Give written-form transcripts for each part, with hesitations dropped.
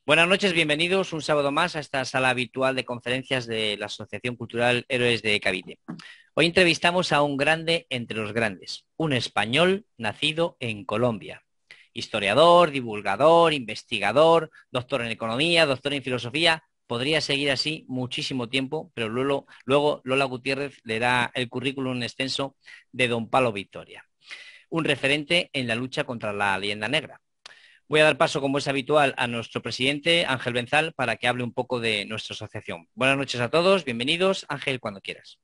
Buenas noches, bienvenidos un sábado más a esta sala habitual de conferencias de la Asociación Cultural Héroes de Cavite. Hoy entrevistamos a un grande entre los grandes, un español nacido en Colombia. Historiador, divulgador, investigador, doctor en economía, doctor en filosofía. Podría seguir así muchísimo tiempo, pero luego Lola Gutiérrez le da el currículum extenso de don Pablo Victoria, un referente en la lucha contra la leyenda negra. Voy a dar paso, como es habitual, a nuestro presidente, Ángel Benzal, para que hable un poco de nuestra asociación. Buenas noches a todos, bienvenidos. Ángel, cuando quieras.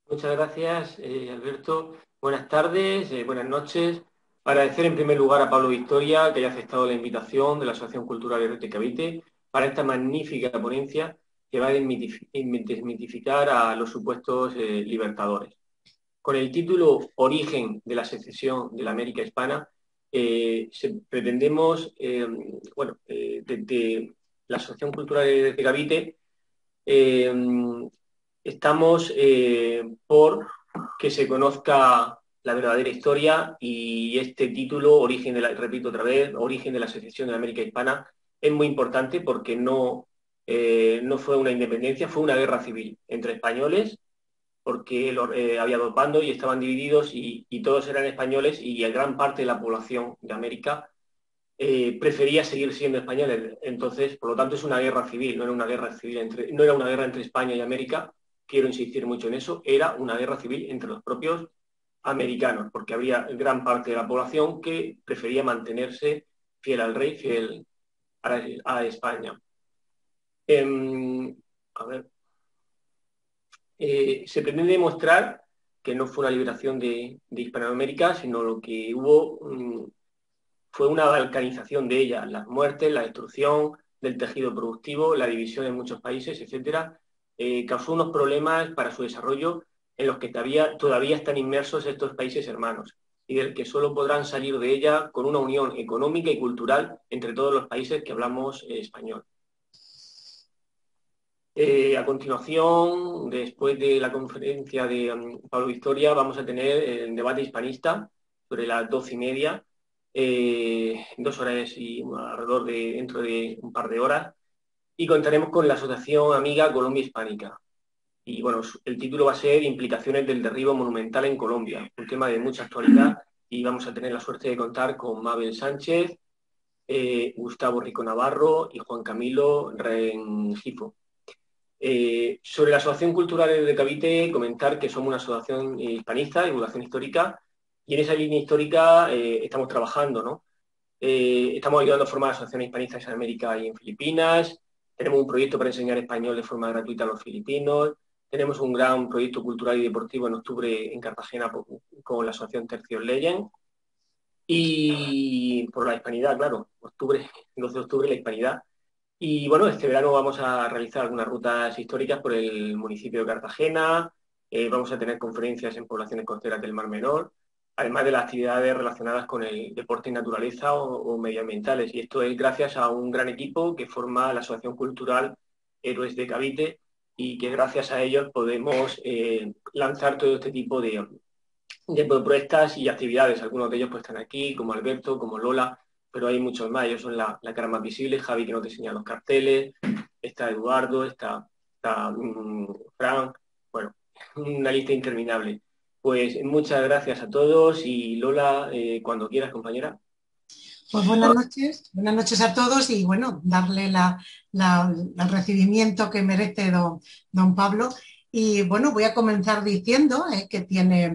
Muchas gracias, Alberto. Buenas tardes, buenas noches. Agradecer en primer lugar a Pablo Victoria que haya aceptado la invitación de la Asociación Cultural Héroes de Cavite para esta magnífica ponencia que va a desmitificar a los supuestos libertadores. Con el título Origen de la secesión de la América Hispana, pretendemos, desde la Asociación Cultural Héroes de Cavite, estamos por que se conozca la verdadera historia y este título, repito otra vez, Origen de la secesión de la América Hispana, es muy importante porque no fue una independencia, fue una guerra civil entre españoles, porque había dos bandos y estaban divididos y todos eran españoles y gran parte de la población de América prefería seguir siendo españoles. Entonces, por lo tanto, es una guerra civil, no era una guerra civil no era una guerra entre España y América, quiero insistir mucho en eso, era una guerra civil entre los propios americanos, porque había gran parte de la población que prefería mantenerse fiel al rey, fiel a España. A ver, se pretende demostrar que no fue una liberación de Hispanoamérica, sino lo que hubo fue una balcanización de ella, las muertes, la destrucción del tejido productivo, la división en muchos países, etcétera, causó unos problemas para su desarrollo en los que todavía están inmersos estos países hermanos y del que solo podrán salir de ella con una unión económica y cultural entre todos los países que hablamos español. A continuación, después de la conferencia de Pablo Victoria, vamos a tener el debate hispanista sobre las 12:30, 2 horas y dentro de un par de horas, y contaremos con la Asociación Amiga Colombia Hispánica. Y bueno, el título va a ser Implicaciones del derribo monumental en Colombia, un tema de mucha actualidad, y vamos a tener la suerte de contar con Mabel Sánchez, Gustavo Rico Navarro y Juan Camilo Rengifo. Sobre la Asociación Cultural de Cavite, comentar que somos una asociación hispanista, divulgación histórica, y en esa línea histórica estamos trabajando, ¿no? Estamos ayudando a formar asociaciones hispanistas en América y en Filipinas. Tenemos un proyecto para enseñar español de forma gratuita a los filipinos. Tenemos un gran proyecto cultural y deportivo en octubre en Cartagena con la asociación Tercios Legend. Y por la hispanidad, claro, octubre, 12 de octubre, la hispanidad. Y bueno, este verano vamos a realizar algunas rutas históricas por el municipio de Cartagena, vamos a tener conferencias en poblaciones costeras del Mar Menor, además de las actividades relacionadas con el deporte y naturaleza o medioambientales. Y esto es gracias a un gran equipo que forma la Asociación Cultural Héroes de Cavite y que gracias a ellos podemos lanzar todo este tipo de propuestas y actividades. Algunos de ellos pues están aquí, como Alberto, como Lola, pero hay muchos más. Ellos son la cara más visible. Javi, que nos diseña los carteles, está Eduardo, está Fran, bueno, una lista interminable. Pues muchas gracias a todos y Lola, cuando quieras, compañera. Pues buenas noches a todos y bueno, darle el recibimiento que merece don Pablo. Y bueno, voy a comenzar diciendo que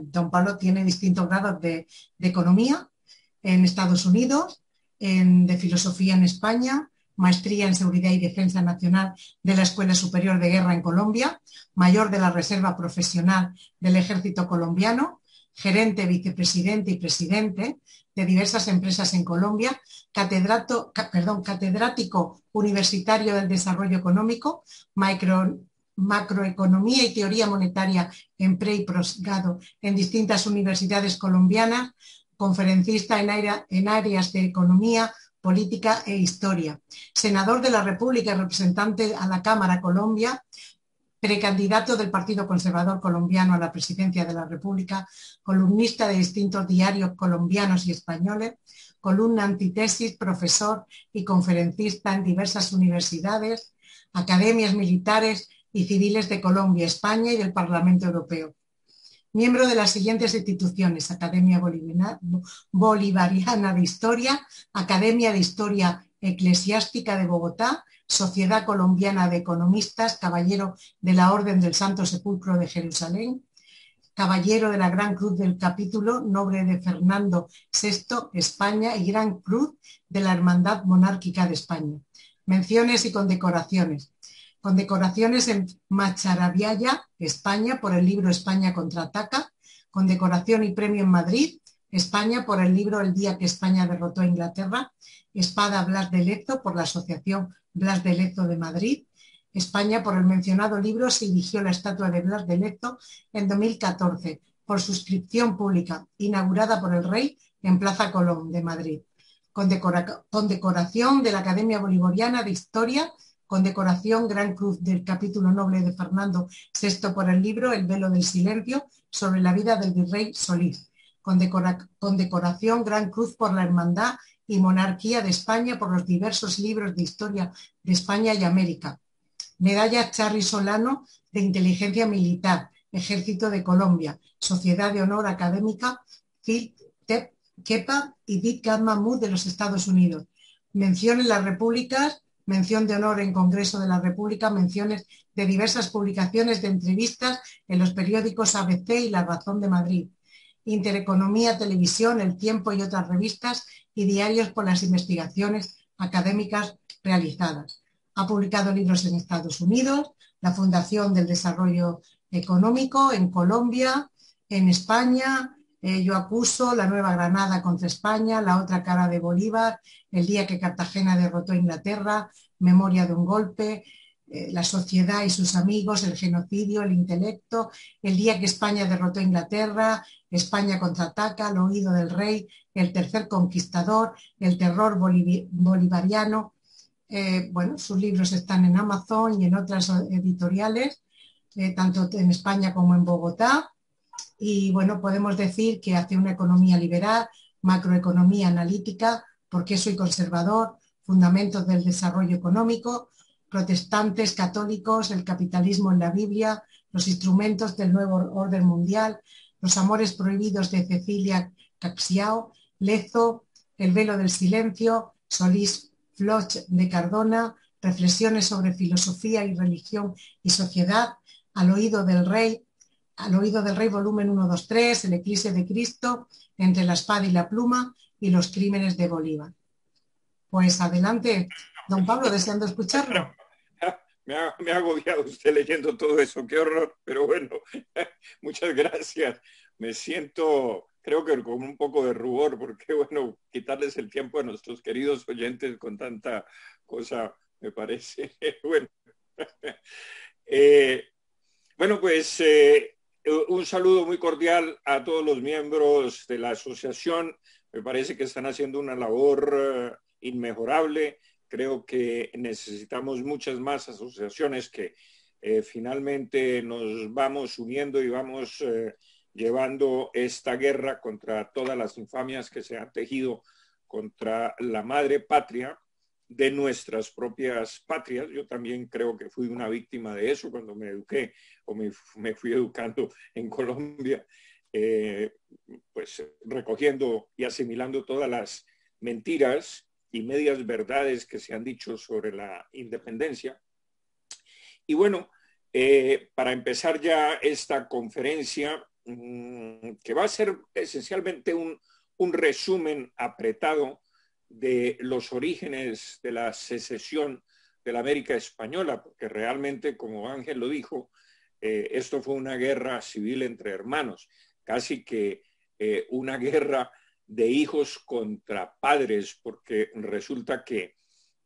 don Pablo tiene distintos grados de economía en Estados Unidos, de filosofía en España, maestría en seguridad y defensa nacional de la Escuela Superior de Guerra en Colombia, mayor de la Reserva Profesional del Ejército Colombiano, gerente, vicepresidente y presidente de diversas empresas en Colombia, catedrático universitario del desarrollo económico, macroeconomía y teoría monetaria en pre y posgrado en distintas universidades colombianas, conferencista en áreas de economía, política e historia, senador de la República y representante a la Cámara Colombia, precandidato del Partido Conservador Colombiano a la presidencia de la República, columnista de distintos diarios colombianos y españoles, columna antitesis, profesor y conferencista en diversas universidades, academias militares y civiles de Colombia, España y del Parlamento Europeo. Miembro de las siguientes instituciones: Academia Bolivariana de Historia, Academia de Historia Eclesiástica de Bogotá, Sociedad Colombiana de Economistas, Caballero de la Orden del Santo Sepulcro de Jerusalén, Caballero de la Gran Cruz del Capítulo Noble de Fernando VI, España, y Gran Cruz de la Hermandad Monárquica de España. Menciones y condecoraciones. Condecoraciones en Macharabiaya, España, por el libro España contraataca. Condecoración y premio en Madrid, España, por el libro El día que España derrotó a Inglaterra. Espada Blas de Lezo, por la Asociación Blas de Lezo de Madrid. España, por el mencionado libro se erigió la estatua de Blas de Lezo en 2014, por suscripción pública, inaugurada por el Rey en Plaza Colón de Madrid. Condecoración de la Academia Bolivariana de Historia, condecoración Gran Cruz del Capítulo Noble de Fernando VI por el libro El velo del silencio sobre la vida del virrey Solís. Condecoración Gran Cruz por la Hermandad y Monarquía de España por los diversos libros de historia de España y América. Medalla Charly Solano de Inteligencia Militar, Ejército de Colombia, Sociedad de Honor Académica, Phil Kepa y Dick Mahmoud de los Estados Unidos. Mención en las Repúblicas, mención de honor en Congreso de la República, menciones de diversas publicaciones de entrevistas en los periódicos ABC y La Razón de Madrid. Intereconomía, Televisión, El Tiempo y otras revistas y diarios por las investigaciones académicas realizadas. Ha publicado libros en Estados Unidos, la Fundación del Desarrollo Económico, en Colombia, en España, Yo acuso, La Nueva Granada contra España, La otra cara de Bolívar, El día que Cartagena derrotó a Inglaterra, Memoria de un golpe, La sociedad y sus amigos, El genocidio, el intelecto, El día que España derrotó a Inglaterra, España contraataca, Al oído del rey, El tercer conquistador, El terror bolivariano. Bueno, sus libros están en Amazon y en otras editoriales, tanto en España como en Bogotá. Y bueno, podemos decir que hace una economía liberal, macroeconomía analítica, porque soy conservador, fundamentos del desarrollo económico, protestantes, católicos, el capitalismo en la Biblia, los instrumentos del nuevo orden mundial, los amores prohibidos de Cecilia Caxiao, Lezo, El velo del silencio, Solís Floch de Cardona, reflexiones sobre filosofía y religión y sociedad, Al oído del rey, volumen 1, 2, 3, El eclipse de Cristo, Entre la espada y la pluma y Los crímenes de Bolívar. Pues adelante, don Pablo, deseando escucharlo. Me ha agobiado usted leyendo todo eso, qué horror, pero bueno, muchas gracias. Me siento, creo que con un poco de rubor, porque bueno, quitarles el tiempo a nuestros queridos oyentes con tanta cosa, me parece, bueno. Bueno, pues un saludo muy cordial a todos los miembros de la asociación. Me parece que están haciendo una labor inmejorable. Creo que necesitamos muchas más asociaciones que finalmente nos vamos uniendo y vamos llevando esta guerra contra todas las infamias que se han tejido contra la madre patria de nuestras propias patrias. Yo también creo que fui una víctima de eso cuando me eduqué o me fui educando en Colombia, pues recogiendo y asimilando todas las mentiras y medias verdades que se han dicho sobre la independencia. Y bueno, para empezar ya esta conferencia, que va a ser esencialmente un resumen apretado de los orígenes de la secesión de la América Española, porque realmente, como Ángel lo dijo, esto fue una guerra civil entre hermanos, casi que una guerra de hijos contra padres, porque resulta que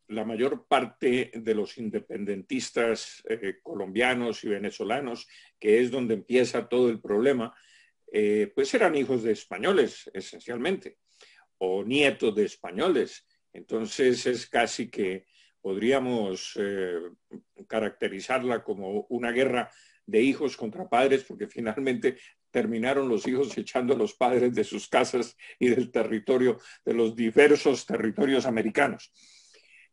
la mayor parte de los independentistas colombianos y venezolanos, que es donde empieza todo el problema, pues eran hijos de españoles, esencialmente, o nietos de españoles. Entonces es casi que podríamos caracterizarla como una guerra de hijos contra padres, porque finalmente terminaron los hijos echando a los padres de sus casas y del territorio, de los diversos territorios americanos.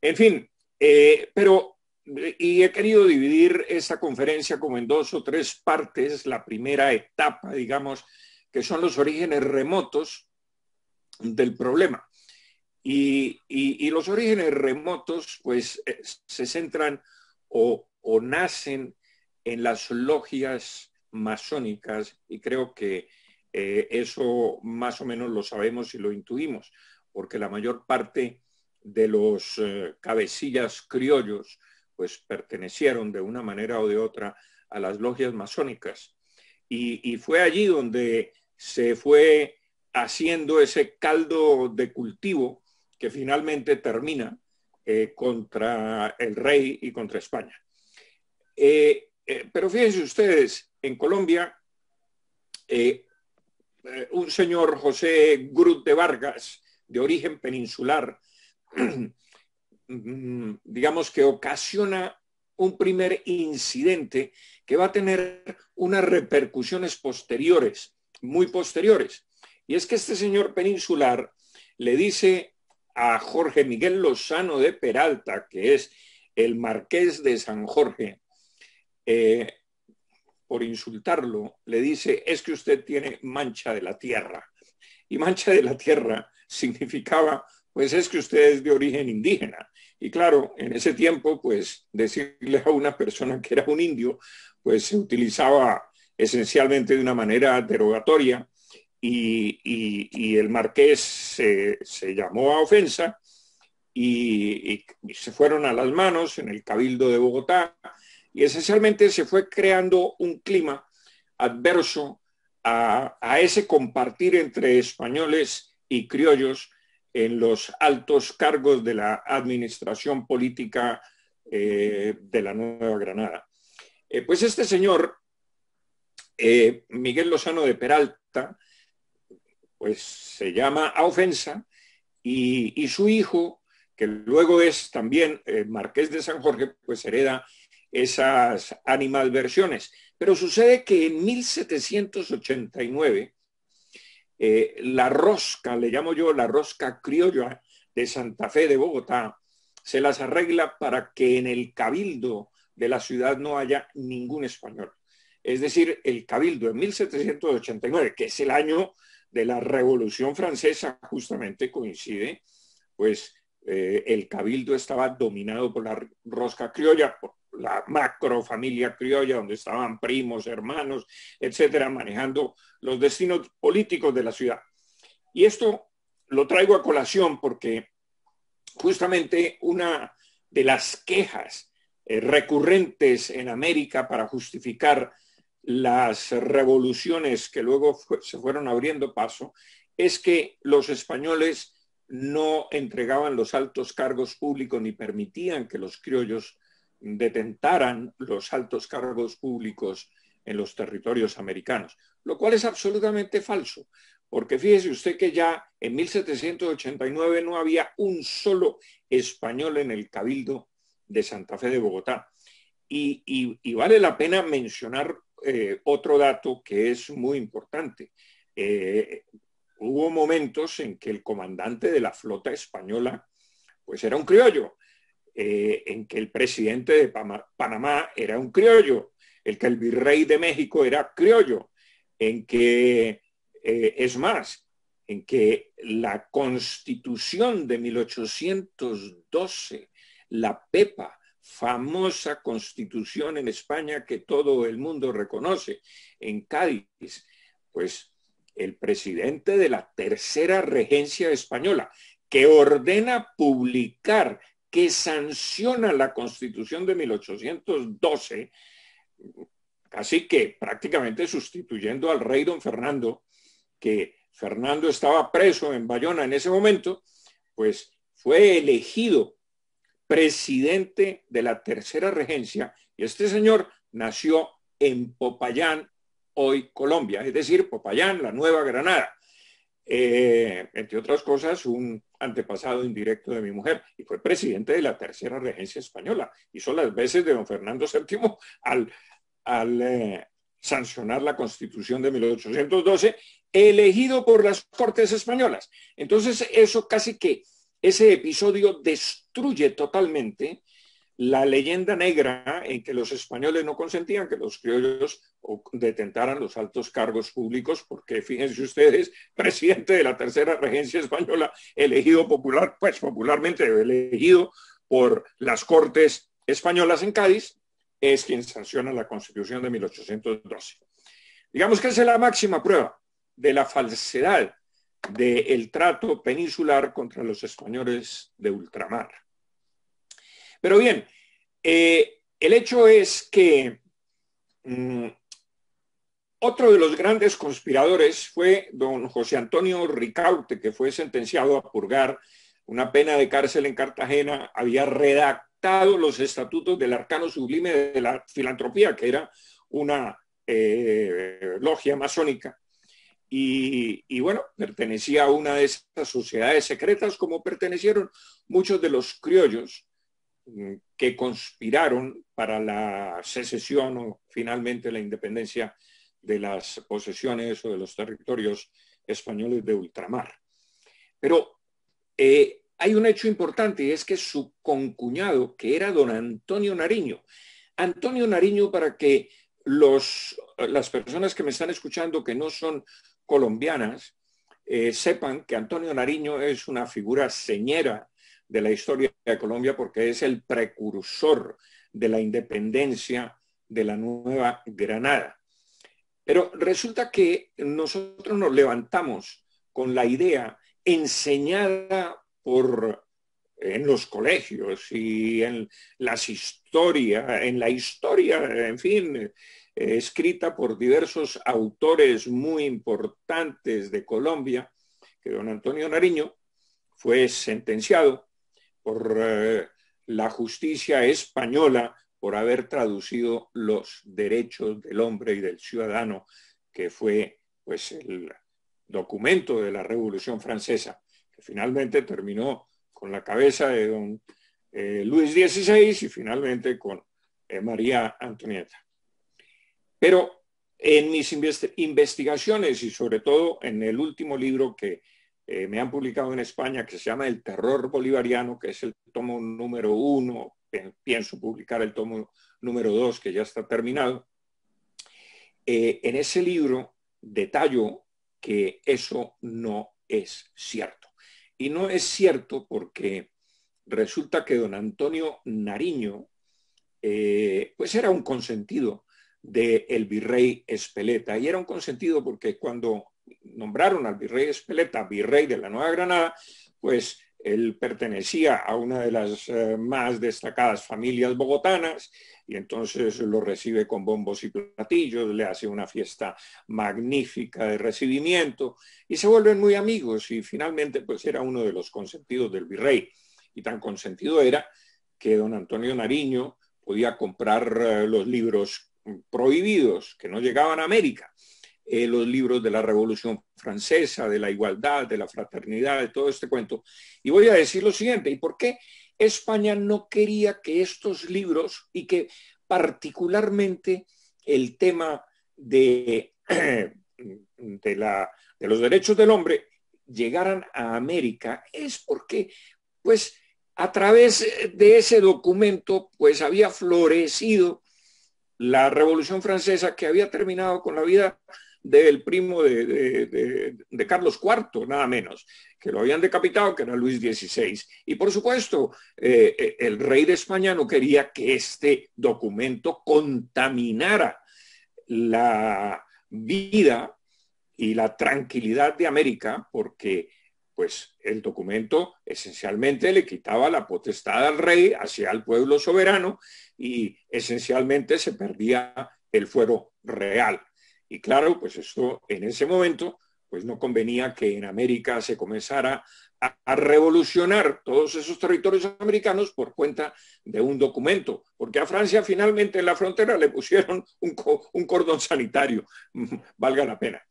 En fin, y he querido dividir esta conferencia como en 2 o 3 partes. La primera etapa, digamos, que son los orígenes remotos del problema. Y los orígenes remotos, pues, se centran o nacen en las logias masónicas, y creo que eso más o menos lo sabemos y lo intuimos, porque la mayor parte de los cabecillas criollos pues pertenecieron de una manera o de otra a las logias masónicas. Y fue allí donde se fue haciendo ese caldo de cultivo que finalmente termina contra el rey y contra España. Pero fíjense ustedes, en Colombia, un señor José Grut de Vargas, de origen peninsular, digamos que ocasiona un primer incidente que va a tener unas repercusiones posteriores, muy posteriores. Y es que este señor peninsular le dice a Jorge Miguel Lozano de Peralta, que es el marqués de San Jorge, por insultarlo, le dice: es que usted tiene mancha de la tierra. Y mancha de la tierra significaba, pues, es que usted es de origen indígena. Y claro, en ese tiempo, pues, decirle a una persona que era un indio, pues se utilizaba esencialmente de una manera derogatoria, y el marqués se llamó a ofensa, y se fueron a las manos en el Cabildo de Bogotá, y esencialmente se fue creando un clima adverso a ese compartir entre españoles y criollos en los altos cargos de la administración política de la Nueva Granada. Pues este señor, Miguel Lozano de Peralta, pues se llama a ofensa, y su hijo, que luego es también marqués de San Jorge, pues hereda esas animadversiones. Pero sucede que en 1789, la rosca, le llamo yo la rosca criolla de Santa Fe de Bogotá, se las arregla para que en el cabildo de la ciudad no haya ningún español. Es decir, el cabildo en 1789, que es el año de la Revolución Francesa, justamente coincide, pues el cabildo estaba dominado por la rosca criolla, por la macrofamilia criolla, donde estaban primos, hermanos, etcétera, manejando los destinos políticos de la ciudad. Y esto lo traigo a colación porque justamente una de las quejas recurrentes en América para justificar las revoluciones que luego se fueron abriendo paso es que los españoles no entregaban los altos cargos públicos ni permitían que los criollos detentaran los altos cargos públicos en los territorios americanos, lo cual es absolutamente falso, porque fíjese usted que ya en 1789 no había un solo español en el Cabildo de Santa Fe de Bogotá. Y vale la pena mencionar otro dato que es muy importante. Hubo momentos en que el comandante de la flota española pues era un criollo, en que el presidente de Panamá era un criollo, en que el virrey de México era criollo, en que, es más, en que la Constitución de 1812, la PEPA, famosa constitución en España que todo el mundo reconoce, en Cádiz, pues el presidente de la tercera regencia española, que ordena publicar, que sanciona la Constitución de 1812, así que prácticamente sustituyendo al rey don Fernando, que Fernando estaba preso en Bayona en ese momento, pues fue elegido presidente de la tercera regencia, y este señor nació en Popayán, hoy Colombia, es decir, Popayán, la Nueva Granada. Entre otras cosas, un antepasado indirecto de mi mujer, y fue presidente de la tercera regencia española. Hizo las veces de don Fernando VII al sancionar la Constitución de 1812, elegido por las Cortes Españolas. Entonces, eso casi que, ese episodio destruye totalmente la leyenda negra en que los españoles no consentían que los criollos detentaran los altos cargos públicos, porque fíjense ustedes, presidente de la tercera regencia española, elegido popularmente elegido por las Cortes Españolas en Cádiz, es quien sanciona la Constitución de 1812. Digamos que esa es la máxima prueba de la falsedad del trato peninsular contra los españoles de ultramar. Pero bien, el hecho es que otro de los grandes conspiradores fue don José Antonio Ricaurte, que fue sentenciado a purgar una pena de cárcel en Cartagena. Había redactado los estatutos del Arcano Sublime de la Filantropía, que era una logia masónica. Y bueno, pertenecía a una de esas sociedades secretas, como pertenecieron muchos de los criollos que conspiraron para la secesión o finalmente la independencia de las posesiones o de los territorios españoles de ultramar. Pero hay un hecho importante, y es que su concuñado, que era don Antonio Nariño, para que las personas que me están escuchando que no son colombianas sepan que Antonio Nariño es una figura señera de la historia de Colombia, porque es el precursor de la independencia de la Nueva Granada. Pero resulta que nosotros nos levantamos con la idea enseñada en los colegios y en las historias, en la historia, en fin, escrita por diversos autores muy importantes de Colombia, que don Antonio Nariño fue sentenciado por la justicia española por haber traducido los derechos del hombre y del ciudadano, que fue pues el documento de la Revolución Francesa, que finalmente terminó con la cabeza de don Luis XVI y finalmente con María Antonieta. Pero en mis investigaciones y sobre todo en el último libro que me han publicado en España, que se llama El terror bolivariano, que es el tomo número 1, pienso publicar el tomo número 2, que ya está terminado. En ese libro detallo que eso no es cierto. Y no es cierto porque resulta que don Antonio Nariño pues era un consentido del virrey Espeleta, y era un consentido porque cuando nombraron al virrey Espeleta virrey de la Nueva Granada, pues él pertenecía a una de las más destacadas familias bogotanas, y entonces lo recibe con bombos y platillos, le hace una fiesta magnífica de recibimiento y se vuelven muy amigos, y finalmente pues era uno de los consentidos del virrey, y tan consentido era que don Antonio Nariño podía comprar los libros prohibidos que no llegaban a América, los libros de la Revolución Francesa, de la igualdad, de la fraternidad, de todo este cuento. Y voy a decir lo siguiente: ¿y por qué España no quería que estos libros, y que particularmente el tema de los derechos del hombre, llegaran a América? Es porque, pues, a través de ese documento, pues había florecido la Revolución Francesa, que había terminado con la vida del primo de Carlos IV, nada menos, que lo habían decapitado, que era Luis XVI. Y por supuesto, el rey de España no quería que este documento contaminara la vida y la tranquilidad de América, porque pues el documento esencialmente le quitaba la potestad al rey hacia el pueblo soberano, y esencialmente se perdía el fuero real. Y claro, pues esto en ese momento pues no convenía que en América se comenzara a revolucionar todos esos territorios americanos por cuenta de un documento, porque a Francia finalmente en la frontera le pusieron un cordón sanitario, valga la pena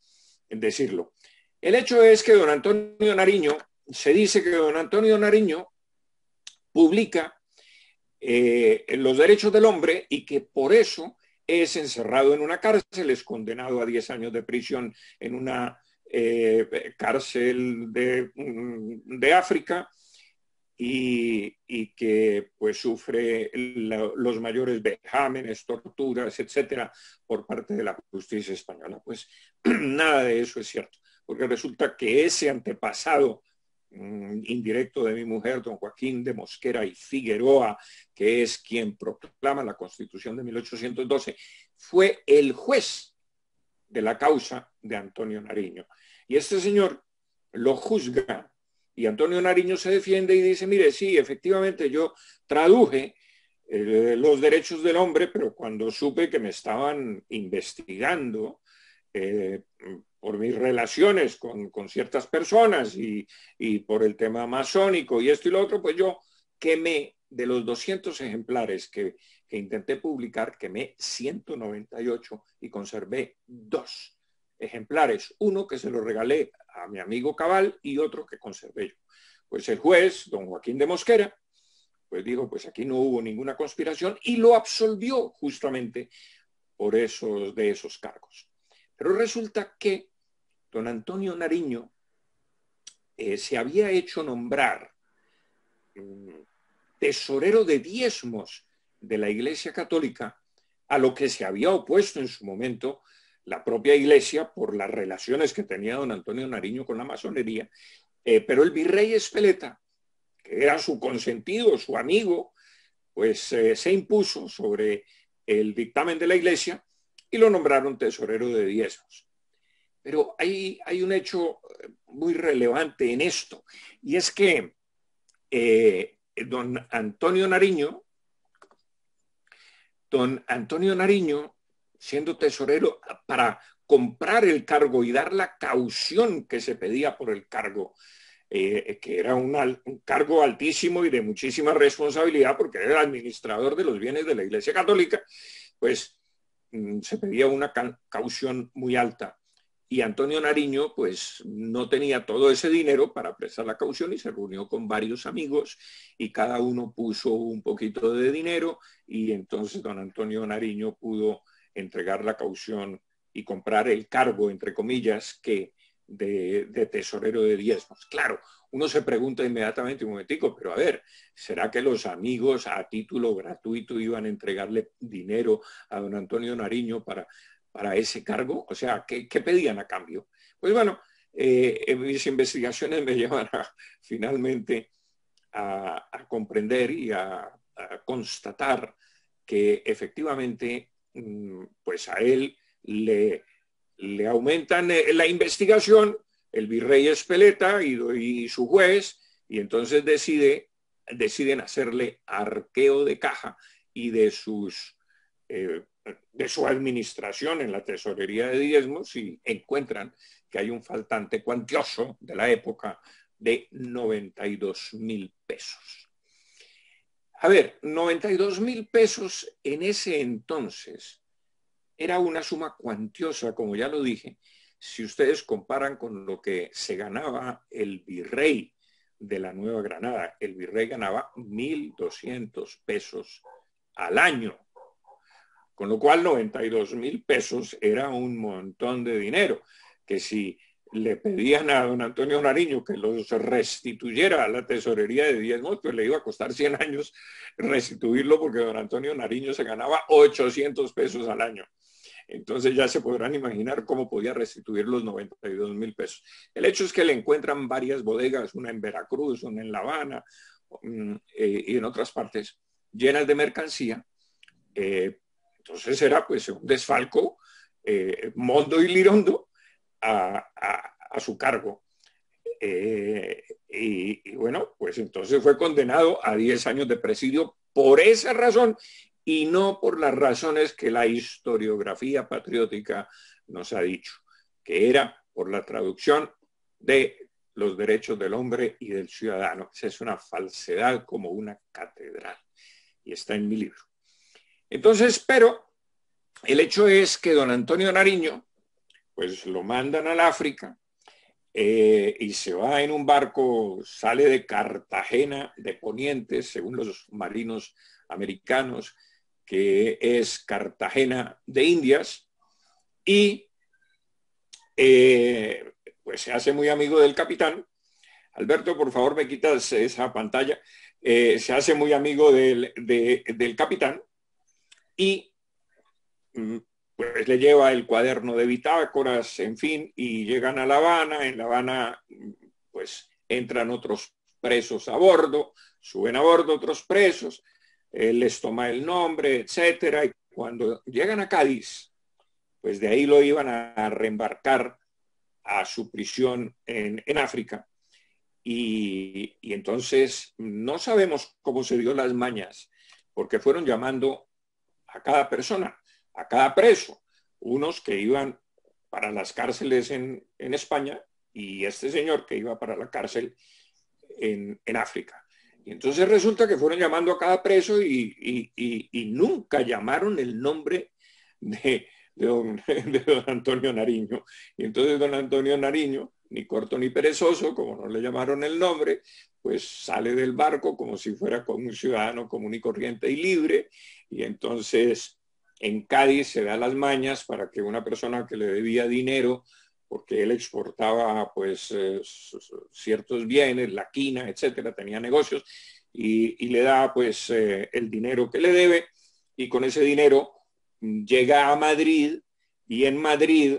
en decirlo. El hecho es que don Antonio Nariño se dice que don Antonio Nariño publica los derechos del hombre y que por eso es encerrado en una cárcel, es condenado a 10 años de prisión en una cárcel de África y que pues sufre los mayores vejámenes, torturas, etcétera, por parte de la justicia española. Pues nada de eso es cierto, porque resulta que ese antepasado indirecto de mi mujer, don Joaquín de Mosquera y Figueroa, que es quien proclama la Constitución de 1812, fue el juez de la causa de Antonio Nariño. Y este señor lo juzga y Antonio Nariño se defiende y dice, mire, sí, efectivamente yo traduje los derechos del hombre, pero cuando supe que me estaban investigando por mis relaciones con ciertas personas y por el tema masónico y esto y lo otro, pues yo quemé de los 200 ejemplares que intenté publicar, quemé 198 y conservé 2 ejemplares, uno que se lo regalé a mi amigo Cabal y otro que conservé yo. Pues el juez, don Joaquín de Mosquera, pues dijo, pues aquí no hubo ninguna conspiración y lo absolvió justamente por de esos cargos. Pero resulta que don Antonio Nariño se había hecho nombrar tesorero de diezmos de la Iglesia Católica, a lo que se había opuesto en su momento la propia Iglesia por las relaciones que tenía don Antonio Nariño con la masonería, pero el virrey Espeleta, que era su consentido, su amigo, pues se impuso sobre el dictamen de la Iglesia y lo nombraron tesorero de diezmos. Pero hay un hecho muy relevante en esto, y es que don Antonio Nariño, siendo tesorero, para comprar el cargo y dar la caución que se pedía por el cargo, que era un cargo altísimo y de muchísima responsabilidad, porque era el administrador de los bienes de la Iglesia Católica, pues se pedía una caución muy alta. Y Antonio Nariño pues no tenía todo ese dinero para prestar la caución y se reunió con varios amigos y cada uno puso un poquito de dinero y entonces don Antonio Nariño pudo entregar la caución y comprar el cargo, entre comillas, que de tesorero de diezmos. Claro, uno se pregunta inmediatamente, un momentico, pero a ver, ¿será que los amigos a título gratuito iban a entregarle dinero a don Antonio Nariño para ese cargo? O sea, ¿qué pedían a cambio? Pues bueno, mis investigaciones me llevan finalmente a comprender y a constatar que efectivamente, pues a él le aumentan la investigación, el virrey Espeleta y su juez, y entonces deciden hacerle arqueo de caja y de su administración en la tesorería de diezmos y encuentran que hay un faltante cuantioso de la época de 92,000 pesos. A ver, 92,000 pesos en ese entonces era una suma cuantiosa, como ya lo dije, si ustedes comparan con lo que se ganaba el virrey de la Nueva Granada. El virrey ganaba 1,200 pesos al año, con lo cual 92,000 pesos era un montón de dinero, que si le pedían a don Antonio Nariño que los restituyera a la tesorería de diezmos, pues le iba a costar 100 años restituirlo, porque don Antonio Nariño se ganaba 800 pesos al año. Entonces ya se podrán imaginar cómo podía restituir los 92,000 pesos. El hecho es que le encuentran varias bodegas, una en Veracruz, una en La Habana y en otras partes, llenas de mercancía. Entonces era pues un desfalco mondo y lirondo a su cargo. Y bueno, pues entonces fue condenado a 10 años de presidio por esa razón y no por las razones que la historiografía patriótica nos ha dicho, que era por la traducción de los derechos del hombre y del ciudadano. Esa es una falsedad como una catedral y está en mi libro. Entonces, pero el hecho es que don Antonio Nariño, pues lo mandan al África y se va en un barco, sale de Cartagena de Poniente, según los marinos americanos, que es Cartagena de Indias, y pues se hace muy amigo del capitán. Alberto, por favor, me quitas esa pantalla. Se hace muy amigo del capitán y pues le lleva el cuaderno de bitácoras, en fin, y llegan a La Habana. En La Habana, pues entran otros presos a bordo, suben a bordo otros presos, él les toma el nombre, etcétera, y cuando llegan a Cádiz, pues de ahí lo iban a reembarcar a su prisión en África. Y entonces no sabemos cómo se dio las mañas, porque fueron llamando a cada persona, a cada preso, unos que iban para las cárceles en España y este señor que iba para la cárcel en África. Y entonces resulta que fueron llamando a cada preso y nunca llamaron el nombre de don Antonio Nariño. Y entonces don Antonio Nariño, ni corto ni perezoso, como no le llamaron el nombre, pues sale del barco como si fuera como un ciudadano común y corriente y libre. Y entonces en Cádiz se da las mañas para que una persona que le debía dinero, porque él exportaba pues ciertos bienes, la quina, etcétera, tenía negocios, y le da pues el dinero que le debe, y con ese dinero llega a Madrid, y en Madrid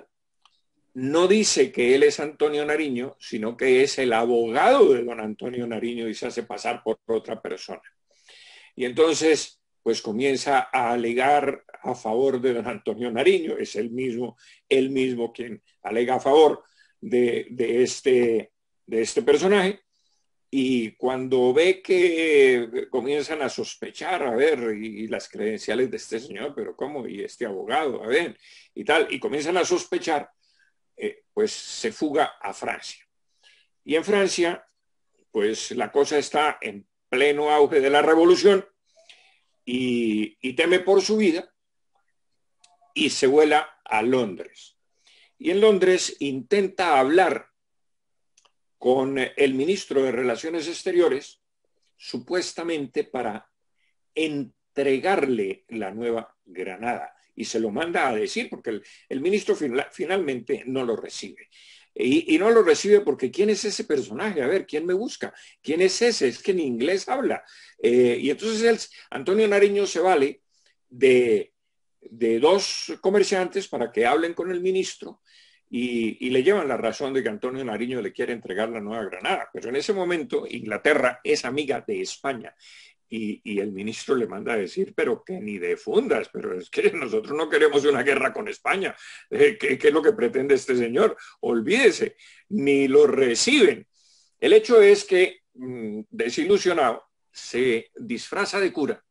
no dice que él es Antonio Nariño, sino que es el abogado de don Antonio Nariño y se hace pasar por otra persona. Y entonces, pues comienza a alegar a favor de don Antonio Nariño, es él mismo quien alega a favor de este personaje. Y cuando ve que comienzan a sospechar, a ver, y las credenciales de este señor, pero ¿cómo? Y este abogado, a ver, y tal, y comienzan a sospechar, pues se fuga a Francia. Y en Francia, pues la cosa está en pleno auge de la revolución y teme por su vida y se vuela a Londres. Y en Londres intenta hablar con el ministro de Relaciones Exteriores, supuestamente para entregarle la Nueva Granada. Y se lo manda a decir, porque el ministro finalmente no lo recibe. Y no lo recibe porque ¿quién es ese personaje? A ver, ¿quién me busca? ¿Quién es ese? Es que en inglés habla. Y entonces Antonio Nariño se vale de dos comerciantes para que hablen con el ministro y le llevan la razón de que Antonio Nariño le quiere entregar la Nueva Granada. Pero en ese momento Inglaterra es amiga de España. Y el ministro le manda a decir, pero que ni de fundas, pero es que nosotros no queremos una guerra con España. ¿Qué es lo que pretende este señor? Olvídese, ni lo reciben. El hecho es que, desilusionado, se disfraza de cura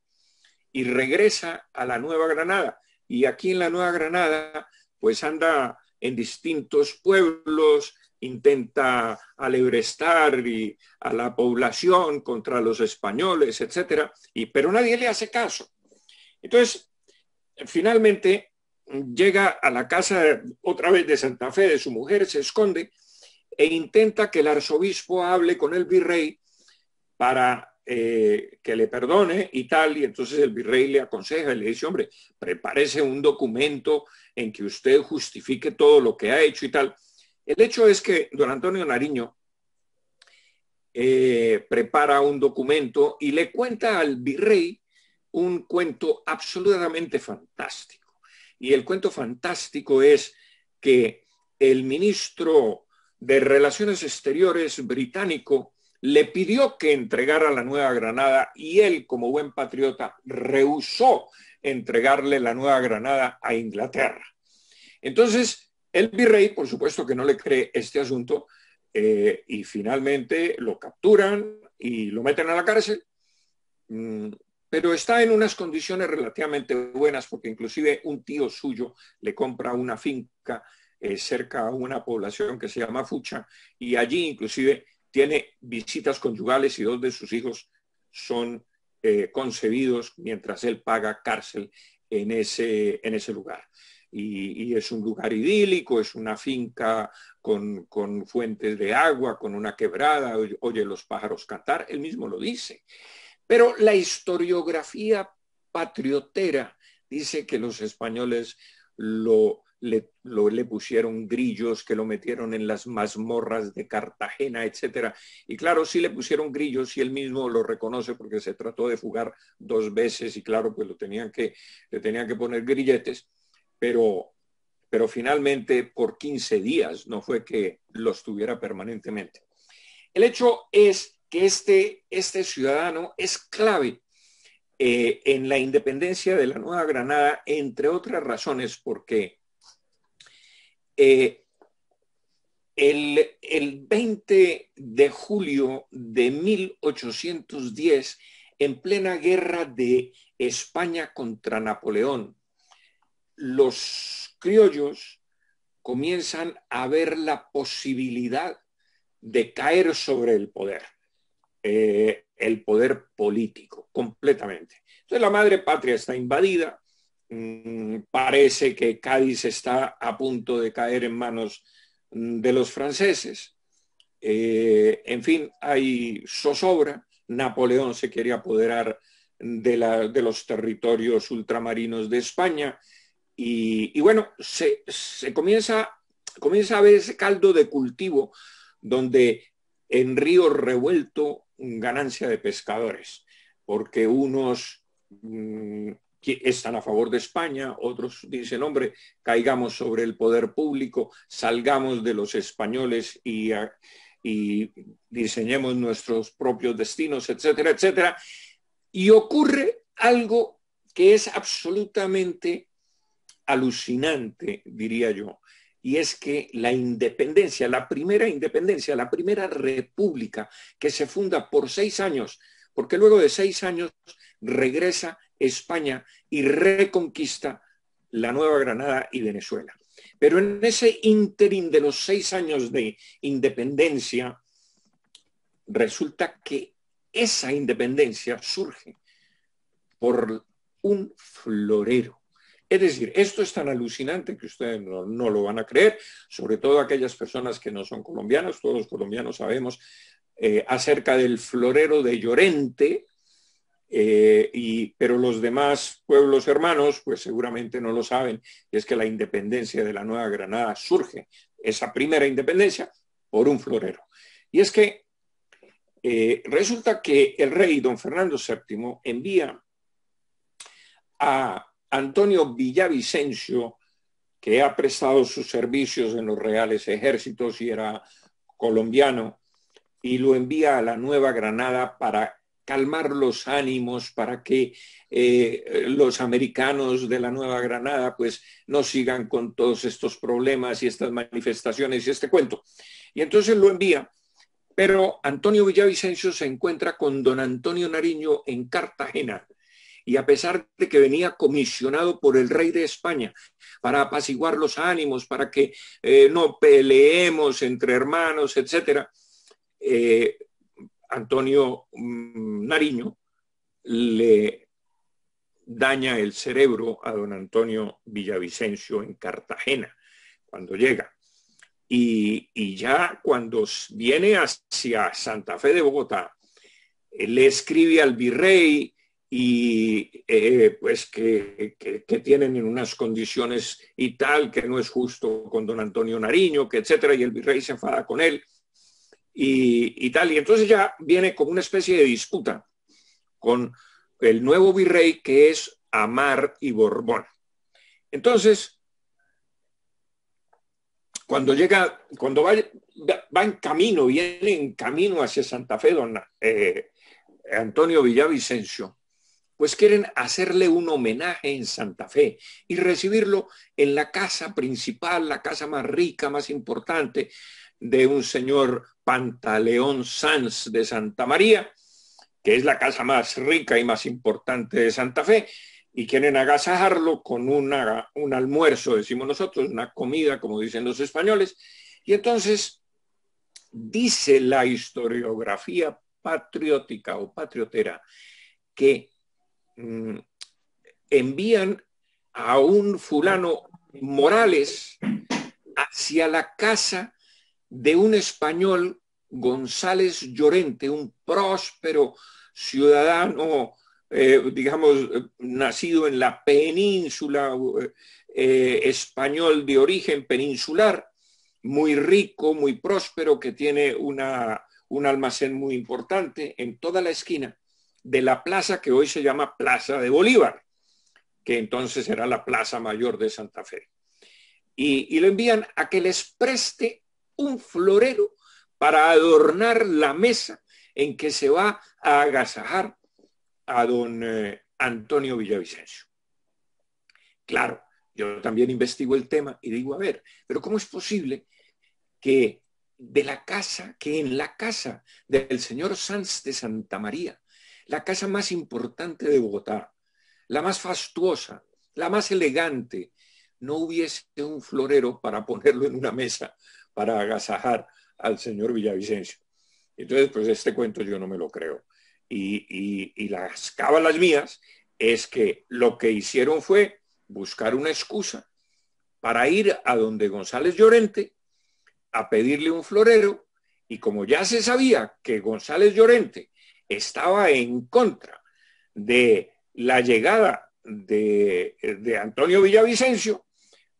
y regresa a la Nueva Granada. Y aquí en la Nueva Granada, pues anda en distintos pueblos, intenta alebrestar a la población contra los españoles, etcétera, pero nadie le hace caso. Entonces, finalmente llega a la casa otra vez de Santa Fe de su mujer, se esconde e intenta que el arzobispo hable con el virrey para que le perdone y tal, y entonces el virrey le aconseja y le dice, hombre, prepárese un documento en que usted justifique todo lo que ha hecho y tal. El hecho es que don Antonio Nariño prepara un documento y le cuenta al virrey un cuento absolutamente fantástico. Y el cuento fantástico es que el ministro de Relaciones Exteriores británico le pidió que entregara la Nueva Granada y él, como buen patriota, rehusó entregarle la Nueva Granada a Inglaterra. Entonces, el virrey, por supuesto que no le cree este asunto y finalmente lo capturan y lo meten a la cárcel, pero está en unas condiciones relativamente buenas porque inclusive un tío suyo le compra una finca cerca a una población que se llama Fucha y allí inclusive tiene visitas conyugales y dos de sus hijos son concebidos mientras él paga cárcel en ese lugar. y es un lugar idílico, es una finca con fuentes de agua, con una quebrada, oye los pájaros cantar, él mismo lo dice. Pero la historiografía patriotera dice que los españoles le pusieron grillos, que lo metieron en las mazmorras de Cartagena, etcétera. Y claro, sí le pusieron grillos y él mismo lo reconoce porque se trató de fugar 2 veces y claro, pues le tenían que poner grilletes, pero finalmente por 15 días, no fue que los tuviera permanentemente. El hecho es que este ciudadano es clave en la independencia de la Nueva Granada, entre otras razones, porque el 20 de julio de 1810, en plena guerra de España contra Napoleón, los criollos comienzan a ver la posibilidad de caer sobre el poder político, completamente. Entonces la madre patria está invadida, parece que Cádiz está a punto de caer en manos de los franceses, en fin, hay zozobra, Napoleón se quiere apoderar de los territorios ultramarinos de España y bueno, se comienza a ver ese caldo de cultivo donde en río revuelto ganancia de pescadores, porque unos están a favor de España, otros dicen, hombre, caigamos sobre el poder público, salgamos de los españoles y diseñemos nuestros propios destinos, etcétera, etcétera. Y ocurre algo que es absolutamente alucinante, diría yo, y es que la independencia, la primera república que se funda por 6 años, porque luego de 6 años regresa España y reconquista la Nueva Granada y Venezuela. Pero en ese ínterin de los 6 años de independencia, resulta que esa independencia surge por un florero. Es decir, esto es tan alucinante que ustedes no lo van a creer, sobre todo aquellas personas que no son colombianos. Todos los colombianos sabemos acerca del florero de Llorente, pero los demás pueblos hermanos pues seguramente no lo saben, y es que la independencia de la Nueva Granada surge, esa primera independencia, por un florero. Y es que resulta que el rey don Fernando VII envía a Antonio Villavicencio, que ha prestado sus servicios en los reales ejércitos y era colombiano, y lo envía a la Nueva Granada para calmar los ánimos, para que los americanos de la Nueva Granada pues no sigan con todos estos problemas y estas manifestaciones y este cuento. Y entonces lo envía, pero Antonio Villavicencio se encuentra con don Antonio Nariño en Cartagena, y a pesar de que venía comisionado por el rey de España para apaciguar los ánimos, para que no peleemos entre hermanos, etcétera, Antonio Nariño le daña el cerebro a don Antonio Villavicencio en Cartagena cuando llega. Y ya cuando viene hacia Santa Fe de Bogotá, le escribe al virrey y pues que tienen en unas condiciones y tal, que no es justo con don Antonio Nariño, que etcétera, y el virrey se enfada con él y tal, y entonces ya viene como una especie de disputa con el nuevo virrey, que es Amar y Borbón. Entonces, cuando va en camino, viene en camino hacia Santa Fe, don Antonio Villavicencio, pues quieren hacerle un homenaje en Santa Fe y recibirlo en la casa principal, la casa más rica, más importante de un señor Pantaleón Sanz de Santa María, que es la casa más rica y más importante de Santa Fe, y quieren agasajarlo con un almuerzo, decimos nosotros, una comida, como dicen los españoles. Y entonces dice la historiografía patriótica o patriotera que envían a un fulano Morales hacia la casa de un español, González Llorente, un próspero ciudadano, digamos, nacido en la península, español de origen peninsular, muy rico, muy próspero, que tiene un almacén muy importante en toda la esquina de la plaza que hoy se llama Plaza de Bolívar, que entonces era la Plaza Mayor de Santa Fe. Y lo envían a que les preste un florero para adornar la mesa en que se va a agasajar a don Antonio Villavicencio. Claro, yo también investigo el tema y digo, a ver, pero ¿cómo es posible que en la casa del señor Sanz de Santa María, la casa más importante de Bogotá, la más fastuosa, la más elegante, no hubiese un florero para ponerlo en una mesa para agasajar al señor Villavicencio? Entonces, pues este cuento yo no me lo creo. Y las cábalas mías es que lo que hicieron fue buscar una excusa para ir a donde González Llorente a pedirle un florero, y como ya se sabía que González Llorente estaba en contra de la llegada de Antonio Villavicencio,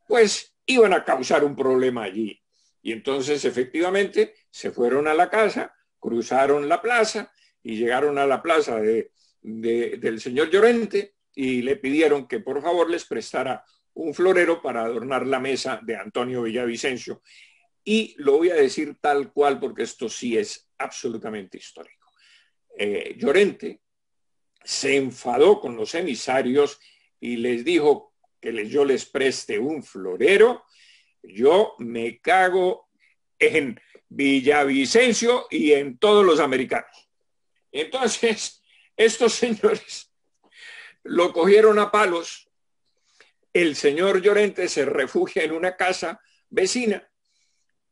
pues iban a causar un problema allí. Y entonces efectivamente se fueron a la casa, cruzaron la plaza y llegaron a la plaza del señor Llorente y le pidieron que por favor les prestara un florero para adornar la mesa de Antonio Villavicencio. Y lo voy a decir tal cual porque esto sí es absolutamente histórico. Llorente se enfadó con los emisarios y les dijo que yo les preste un florero. Yo me cago en Villavicencio y en todos los americanos. Entonces, estos señores lo cogieron a palos. El señor Llorente se refugia en una casa vecina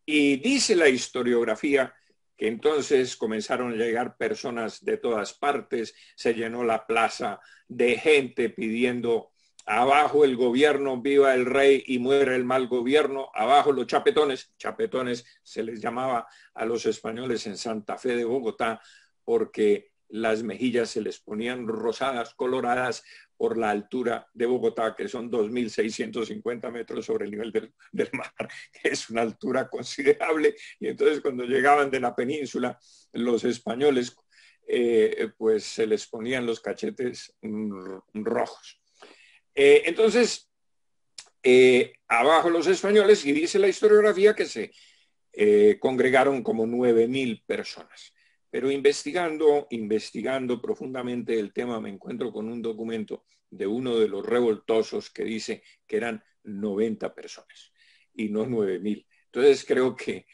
y dice la historiografía que entonces comenzaron a llegar personas de todas partes, se llenó la plaza de gente pidiendo abajo el gobierno, viva el rey y muera el mal gobierno, abajo los chapetones. Chapetones se les llamaba a los españoles en Santa Fe de Bogotá porque las mejillas se les ponían rosadas, coloradas por la altura de Bogotá, que son 2.650 metros sobre el nivel del mar, que es una altura considerable. Y entonces cuando llegaban de la península, los españoles, pues se les ponían los cachetes rojos. Entonces, abajo los españoles, y dice la historiografía que se congregaron como 9.000 personas. Pero investigando profundamente el tema, me encuentro con un documento de uno de los revoltosos que dice que eran 90 personas y no 9.000. Entonces creo que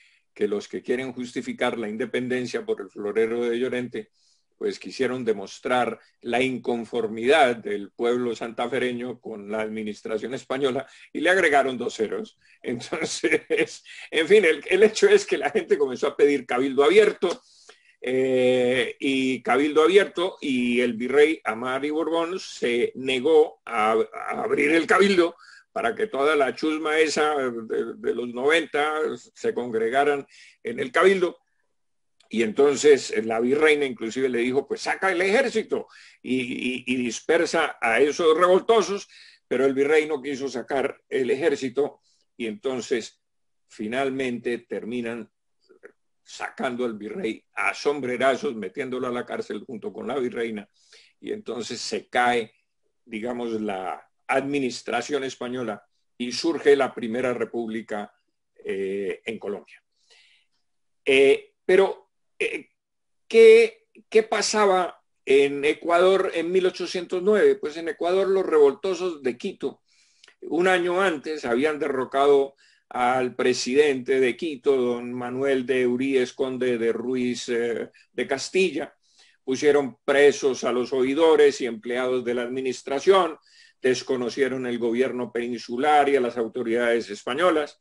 los que quieren justificar la independencia por el florero de Llorente, pues quisieron demostrar la inconformidad del pueblo santafereño con la administración española y le agregaron 2 ceros. Entonces, en fin, el hecho es que la gente comenzó a pedir cabildo abierto, y cabildo abierto, y el virrey Amari Borbón se negó a abrir el cabildo para que toda la chusma esa de los 90 se congregaran en el cabildo. Y entonces la virreina inclusive le dijo, pues saca el ejército y dispersa a esos revoltosos, pero el virrey no quiso sacar el ejército y entonces finalmente terminan sacando al virrey a sombrerazos, metiéndolo a la cárcel junto con la virreina, y entonces se cae, digamos, la administración española y surge la Primera República en Colombia. Pero, ¿qué pasaba en Ecuador en 1809? Pues en Ecuador los revoltosos de Quito, un año antes, habían derrocado al presidente de Quito, don Manuel de Uríez, conde de Ruiz de Castilla. Pusieron presos a los oidores y empleados de la administración, desconocieron el gobierno peninsular y a las autoridades españolas,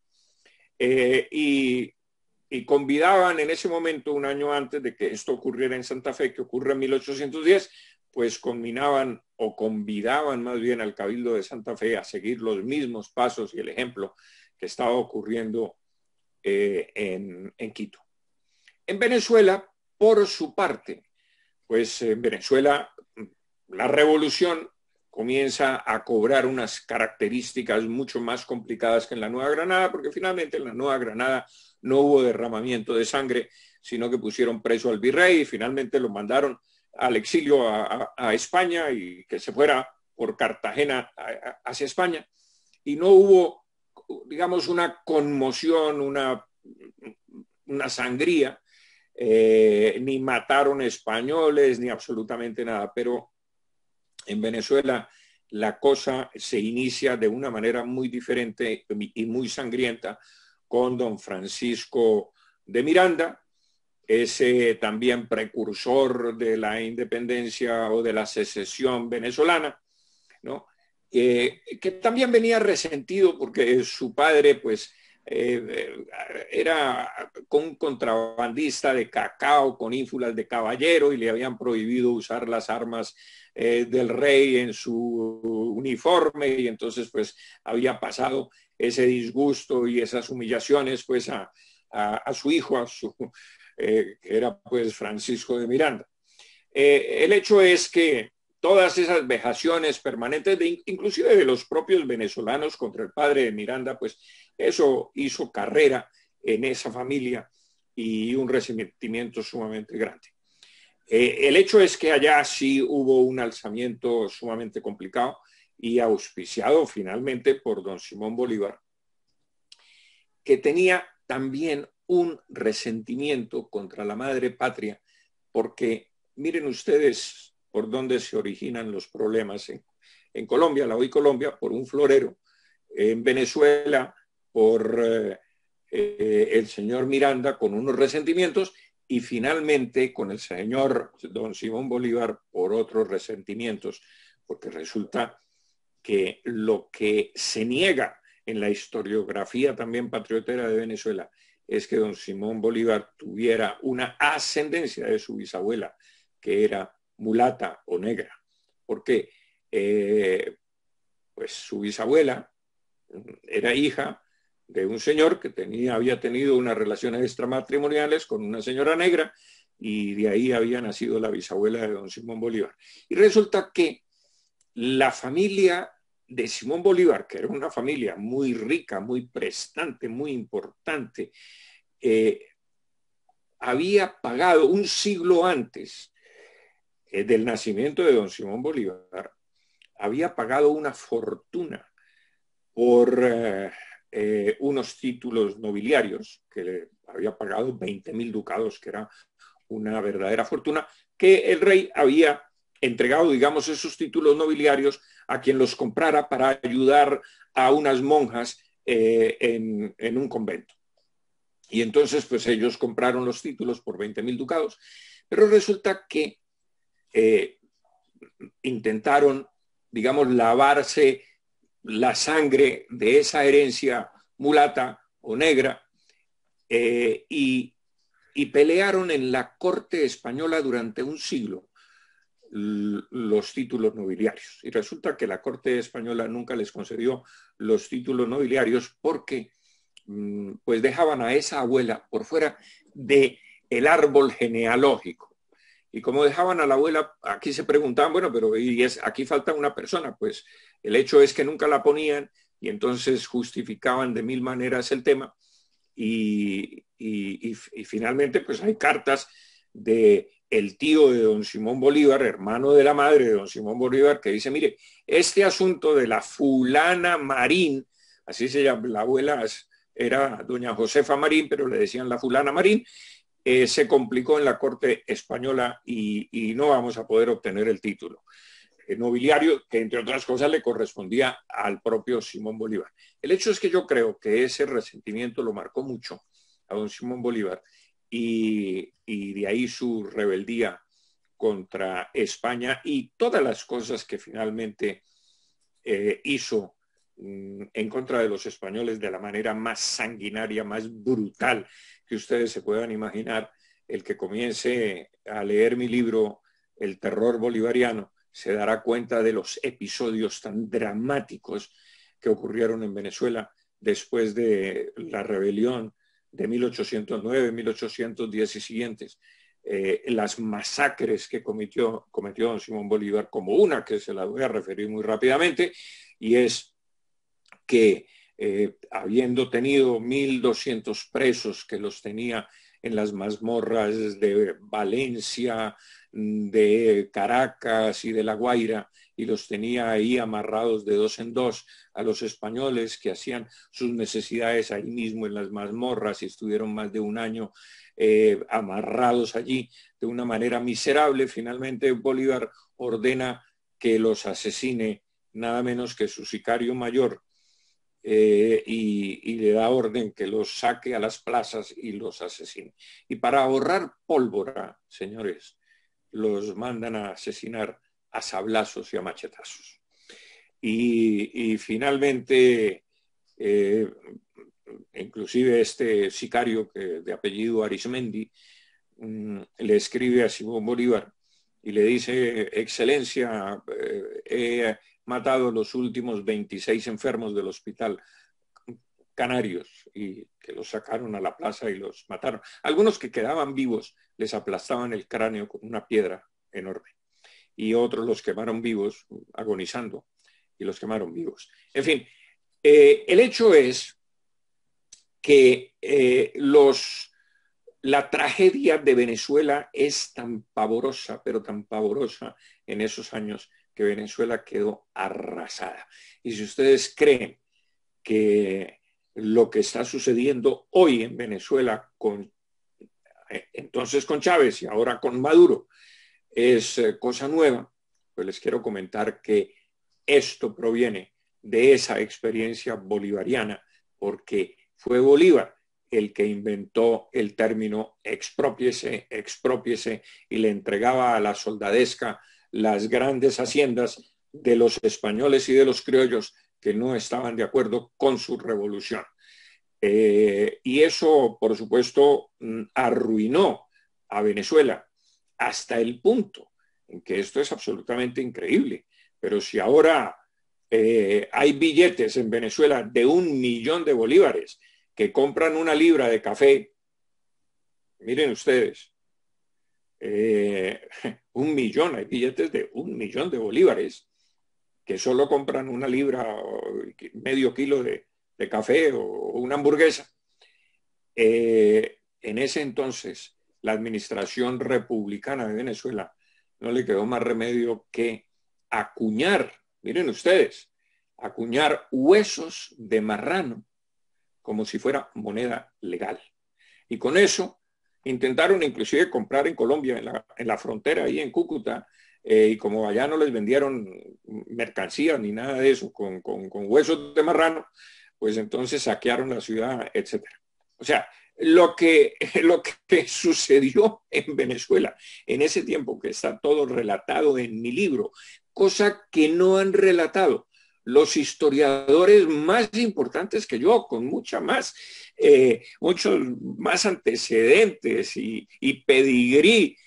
y convidaban en ese momento, un año antes de que esto ocurriera en Santa Fe, que ocurre en 1810, pues conminaban o convidaban más bien al Cabildo de Santa Fe a seguir los mismos pasos y el ejemplo que estaba ocurriendo en Quito. En Venezuela, por su parte, pues en Venezuela la revolución comienza a cobrar unas características mucho más complicadas que en la Nueva Granada, porque finalmente en la Nueva Granada no hubo derramamiento de sangre, sino que pusieron preso al virrey y finalmente lo mandaron al exilio a España y que se fuera por Cartagena hacia España. Y no hubo, digamos, una conmoción, una sangría, ni mataron españoles, ni absolutamente nada. Pero en Venezuela la cosa se inicia de una manera muy diferente y muy sangrienta con don Francisco de Miranda, ese también precursor de la independencia o de la secesión venezolana, ¿no? Que también venía resentido porque su padre, pues, era un contrabandista de cacao con ínfulas de caballero y le habían prohibido usar las armas del rey en su uniforme, y entonces pues había pasado ese disgusto y esas humillaciones pues a su hijo, que era pues Francisco de Miranda. El hecho es que todas esas vejaciones permanentes, inclusive de los propios venezolanos contra el padre de Miranda, pues eso hizo carrera en esa familia y un resentimiento sumamente grande. El hecho es que allá sí hubo un alzamiento sumamente complicado y auspiciado finalmente por don Simón Bolívar, que tenía también un resentimiento contra la madre patria, porque miren ustedes por dónde se originan los problemas en Colombia, la hoy Colombia, por un florero, en Venezuela, por el señor Miranda con unos resentimientos, y finalmente con el señor don Simón Bolívar por otros resentimientos, porque resulta que lo que se niega en la historiografía también patriotera de Venezuela es que don Simón Bolívar tuviera una ascendencia de su bisabuela, que era mulata o negra, porque pues su bisabuela era hija de un señor que había tenido unas relaciones extramatrimoniales con una señora negra, y de ahí había nacido la bisabuela de don Simón Bolívar. Y resulta que la familia de Simón Bolívar, que era una familia muy rica, muy prestante, muy importante, había pagado un siglo antes del nacimiento de don Simón Bolívar, había pagado una fortuna por unos títulos nobiliarios, que le había pagado 20.000 ducados, que era una verdadera fortuna, que el rey había entregado, digamos, esos títulos nobiliarios a quien los comprara para ayudar a unas monjas en un convento. Y entonces, pues ellos compraron los títulos por 20.000 ducados, pero resulta que intentaron, digamos, lavarse la sangre de esa herencia mulata o negra, y pelearon en la corte española durante un siglo los títulos nobiliarios. Y resulta que la corte española nunca les concedió los títulos nobiliarios porque pues dejaban a esa abuela por fuera del árbol genealógico. Y como dejaban a la abuela, aquí se preguntaban, bueno, pero aquí falta una persona. Pues el hecho es que nunca la ponían, y entonces justificaban de mil maneras el tema, y finalmente pues hay cartas de el tío de don Simón Bolívar, hermano de la madre de don Simón Bolívar, que dice, mire, este asunto de la fulana Marín, así se llama, la abuela era doña Josefa Marín, pero le decían la fulana Marín, se complicó en la corte española y no vamos a poder obtener el título nobiliario, que entre otras cosas le correspondía al propio Simón Bolívar. El hecho es que yo creo que ese resentimiento lo marcó mucho a don Simón Bolívar, y de ahí su rebeldía contra España y todas las cosas que finalmente hizo en contra de los españoles de la manera más sanguinaria, más brutal que ustedes se puedan imaginar. El que comience a leer mi libro El terror bolivariano se dará cuenta de los episodios tan dramáticos que ocurrieron en Venezuela después de la rebelión de 1809, 1810 y siguientes. Las masacres que cometió don Simón Bolívar, como una que se la voy a referir muy rápidamente, y es que habiendo tenido 1.200 presos que los tenía en las mazmorras de Valencia, de Caracas y de La Guaira, y los tenía ahí amarrados de dos en dos a los españoles que hacían sus necesidades ahí mismo en las mazmorras y estuvieron más de un año amarrados allí de una manera miserable. Finalmente Bolívar ordena que los asesine nada menos que su sicario mayor, y le da orden que los saque a las plazas y los asesine. Y para ahorrar pólvora, señores, los mandan a asesinar a sablazos y a machetazos. Y finalmente, inclusive este sicario de apellido Arismendi le escribe a Simón Bolívar y le dice: Excelencia, he matado los últimos 26 enfermos del hospital Canarios, y que los sacaron a la plaza y los mataron. Algunos que quedaban vivos les aplastaban el cráneo con una piedra enorme, y otros los quemaron vivos, agonizando, y los quemaron vivos. En fin, el hecho es que la tragedia de Venezuela es tan pavorosa, pero tan pavorosa en esos años, que Venezuela quedó arrasada. Y si ustedes creen que lo que está sucediendo hoy en Venezuela, entonces con Chávez y ahora con Maduro, es cosa nueva, pues les quiero comentar que esto proviene de esa experiencia bolivariana, porque fue Bolívar el que inventó el término exprópiese, exprópiese, y le entregaba a la soldadesca las grandes haciendas de los españoles y de los criollos que no estaban de acuerdo con su revolución. Y eso, por supuesto, arruinó a Venezuela hasta el punto en que esto es absolutamente increíble. Pero si ahora hay billetes en Venezuela de 1 millón de bolívares que compran una libra de café, miren ustedes, 1 millón, hay billetes de 1 millón de bolívares que solo compran una libra o medio kilo de café o una hamburguesa. En ese entonces, la administración republicana de Venezuela no le quedó más remedio que acuñar, miren ustedes, acuñar huesos de marrano como si fuera moneda legal. Y con eso intentaron inclusive comprar en Colombia, en la frontera, ahí en Cúcuta, y como allá no les vendieron mercancía ni nada de eso con huesos de marrano, pues entonces saquearon la ciudad, etc. O sea, lo que sucedió en Venezuela en ese tiempo, que está todo relatado en mi libro, cosa que no han relatado los historiadores más importantes que yo, con muchos más antecedentes y pedigrí,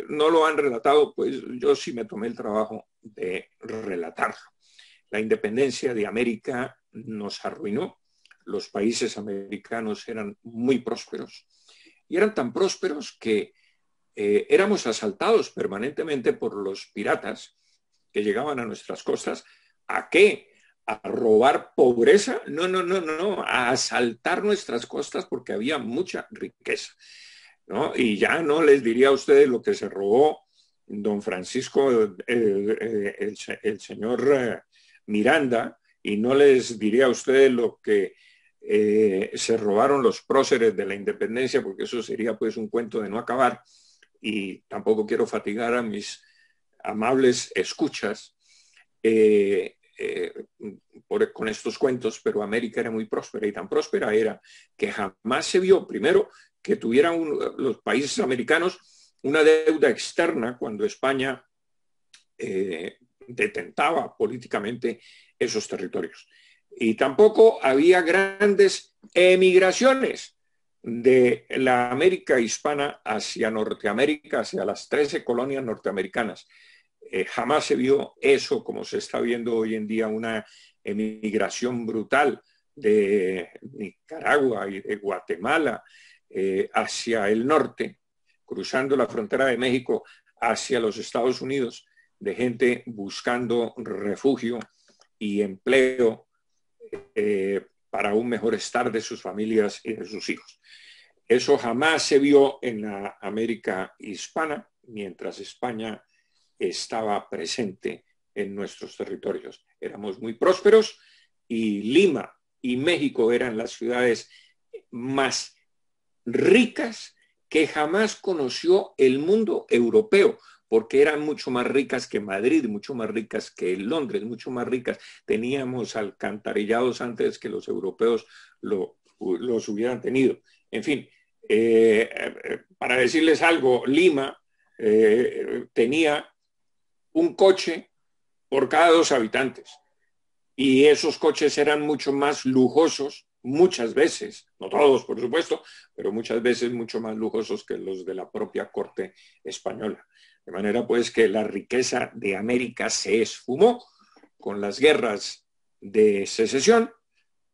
no lo han relatado, pues yo sí me tomé el trabajo de relatarlo. La independencia de América nos arruinó. Los países americanos eran muy prósperos, y eran tan prósperos que éramos asaltados permanentemente por los piratas que llegaban a nuestras costas. ¿A qué? ¿A robar pobreza? No, a asaltar nuestras costas porque había mucha riqueza, ¿no? Y ya no les diría a ustedes lo que se robó don Francisco, el señor Miranda, y no les diría a ustedes lo que se robaron los próceres de la independencia, porque eso sería pues un cuento de no acabar, y tampoco quiero fatigar a mis amables escuchas con estos cuentos, pero América era muy próspera, y tan próspera era que jamás se vio, primero, que tuvieran los países americanos una deuda externa cuando España detentaba políticamente esos territorios. Y tampoco había grandes emigraciones de la América hispana hacia Norteamérica, hacia las 13 colonias norteamericanas. Jamás se vio eso como se está viendo hoy en día, una emigración brutal de Nicaragua y de Guatemala hacia el norte, cruzando la frontera de México hacia los Estados Unidos, de gente buscando refugio y empleo para un mejor estar de sus familias y de sus hijos. Eso jamás se vio en la América hispana, mientras España estaba presente en nuestros territorios. Éramos muy prósperos y Lima y México eran las ciudades más ricas que jamás conoció el mundo europeo, porque eran mucho más ricas que Madrid, mucho más ricas que Londres, mucho más ricas. Teníamos alcantarillados antes que los europeos los hubieran tenido. En fin, para decirles algo, Lima tenía un coche por cada 2 habitantes y esos coches eran mucho más lujosos, muchas veces, no todos por supuesto, pero muchas veces mucho más lujosos que los de la propia corte española. De manera pues que la riqueza de América se esfumó con las guerras de secesión,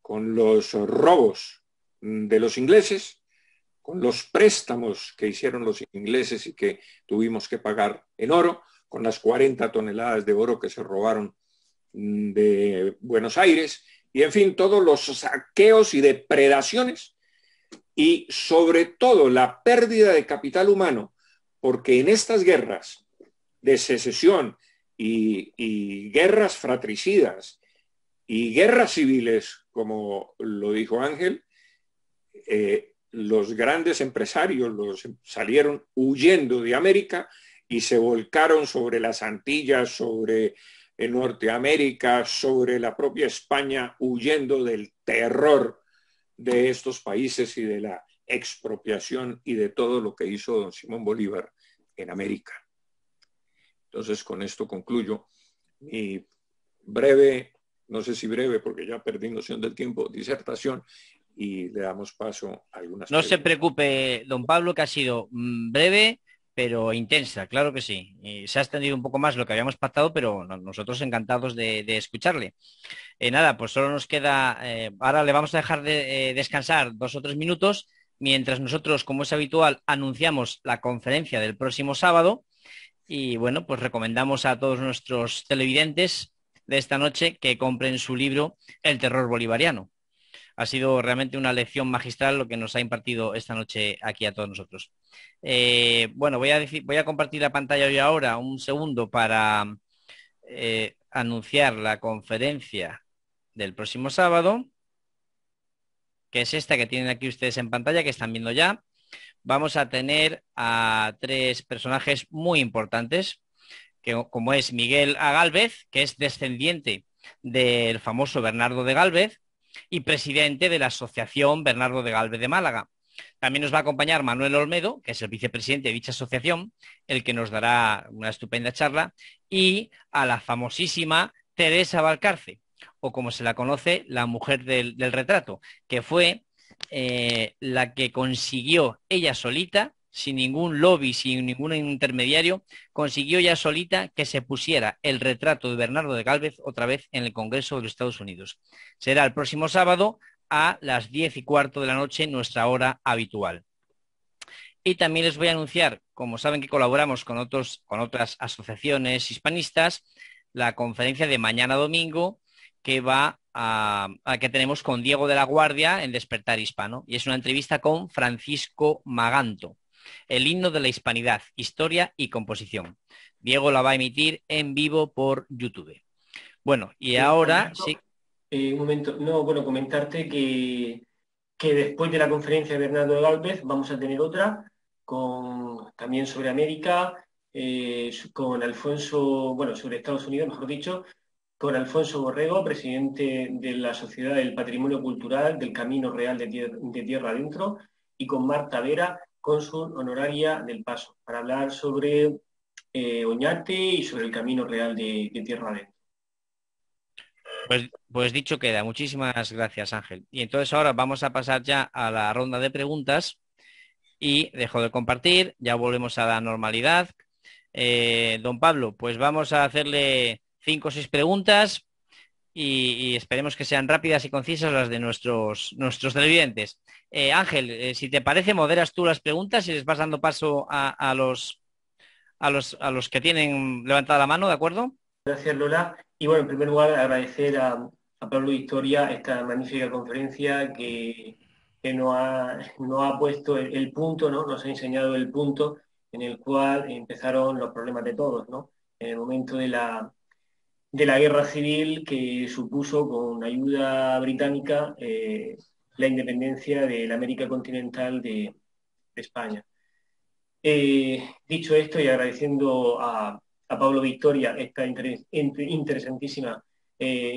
con los robos de los ingleses, con los préstamos que hicieron los ingleses y que tuvimos que pagar en oro, con las 40 toneladas de oro que se robaron de Buenos Aires, y en fin, todos los saqueos y depredaciones, y sobre todo la pérdida de capital humano, porque en estas guerras de secesión y guerras fratricidas y guerras civiles, como lo dijo Ángel, los grandes empresarios salieron huyendo de América y se volcaron sobre las Antillas, sobre Norteamérica, sobre la propia España, huyendo del terror de estos países y de la expropiación y de todo lo que hizo don Simón Bolívar en América. Entonces, con esto concluyo mi breve, no sé si breve porque ya perdí noción del tiempo, disertación, y le damos paso a algunas No preguntas. se preocupe, don Pablo, que ha sido breve, pero intensa, claro que sí. Y se ha extendido un poco más lo que habíamos pactado, pero nosotros encantados de escucharle. Nada, pues solo nos queda, ahora le vamos a dejar de descansar 2 o 3 minutos, mientras nosotros, como es habitual, anunciamos la conferencia del próximo sábado. Y bueno, pues recomendamos a todos nuestros televidentes de esta noche que compren su libro El terror bolivariano. Ha sido realmente una lección magistral lo que nos ha impartido esta noche aquí a todos nosotros. Bueno, voy a compartir la pantalla hoy ahora un segundo para anunciar la conferencia del próximo sábado, que es esta que tienen aquí ustedes en pantalla, que están viendo ya. Vamos a tener a 3 personajes muy importantes, como es Miguel A. Gálvez, que es descendiente del famoso Bernardo de Gálvez y presidente de la Asociación Bernardo de Gálvez de Málaga. También nos va a acompañar Manuel Olmedo, que es el vicepresidente de dicha asociación, el que nos dará una estupenda charla, y a la famosísima Teresa Valcarce, o como se la conoce, la mujer del retrato, que fue la que consiguió ella solita, sin ningún lobby, sin ningún intermediario, consiguió ella solita que se pusiera el retrato de Bernardo de Gálvez otra vez en el Congreso de los Estados Unidos. Será el próximo sábado a las 10:15 de la noche, nuestra hora habitual. Y también les voy a anunciar, como saben que colaboramos con otras asociaciones hispanistas, la conferencia de mañana domingo que que tenemos con Diego de la Guardia en Despertar Hispano. Y es una entrevista con Francisco Maganto. El himno de la hispanidad, historia y composición. Diego la va a emitir en vivo por YouTube. Bueno, y sí, ahora sí. Un momento, no, bueno, comentarte que después de la conferencia de Bernardo de Gálvez vamos a tener otra también sobre América, con Alfonso, bueno, sobre Estados Unidos, mejor dicho, con Alfonso Borrego, presidente de la Sociedad del Patrimonio Cultural del Camino Real de Tierra Adentro, y con Marta Vera, cónsul honoraria del Paso, para hablar sobre Oñate y sobre el Camino Real de Tierra Adentro. Pues dicho queda. Muchísimas gracias, Ángel. Y entonces ahora vamos a pasar ya a la ronda de preguntas y dejo de compartir, ya volvemos a la normalidad. Don Pablo, pues vamos a hacerle 5 o 6 preguntas y esperemos que sean rápidas y concisas las de nuestros televidentes. Ángel, si te parece, moderas tú las preguntas y les vas dando paso a los que tienen levantada la mano, ¿de acuerdo? Gracias, Lola. Y bueno, en primer lugar, agradecer a Pablo Victoria esta magnífica conferencia que nos ha puesto el punto, ¿no? Nos ha enseñado el punto en el cual empezaron los problemas de todos, ¿no? En el momento de la guerra civil que supuso, con ayuda británica, la independencia de la América continental de España. Dicho esto y agradeciendo a Pablo Victoria esta interesantísima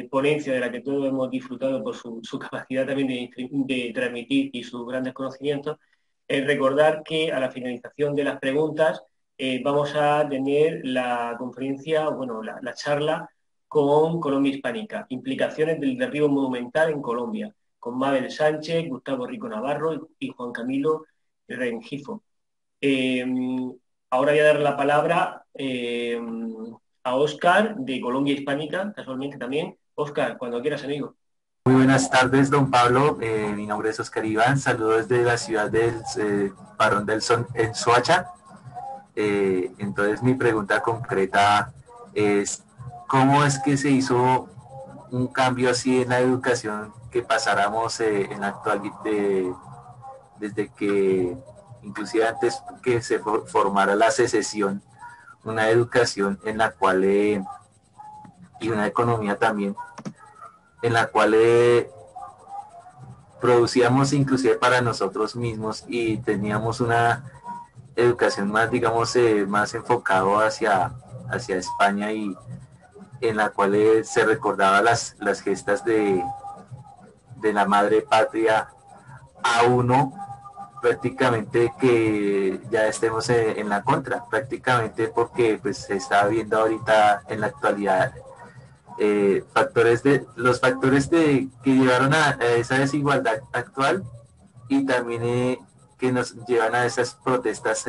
ponencia de la que todos hemos disfrutado por su capacidad también de transmitir y sus grandes conocimientos, recordar que a la finalización de las preguntas vamos a tener la conferencia, bueno, la charla con Colombia Hispánica, implicaciones del derribo monumental en Colombia, con Mabel Sánchez, Gustavo Rico Navarro y Juan Camilo Rengifo. Ahora voy a dar la palabra a Óscar de Colombia Hispánica, casualmente también. Óscar, cuando quieras, amigo. Muy buenas tardes, don Pablo. Mi nombre es Óscar Iván. Saludos desde la ciudad del Barón del Son, en Soacha. Entonces, mi pregunta concreta es, ¿cómo es que se hizo un cambio así en la educación que pasáramos en la actualidad, desde que, inclusive antes que se formara la secesión, una educación en la cual, y una economía también, en la cual producíamos inclusive para nosotros mismos y teníamos una educación más, digamos, más enfocado hacia España, y en la cual se recordaba las gestas de la madre patria a uno, prácticamente que ya estemos en la contra, prácticamente, porque pues se está viendo ahorita en la actualidad los factores que llevaron a esa desigualdad actual, y también que nos llevan a esas protestas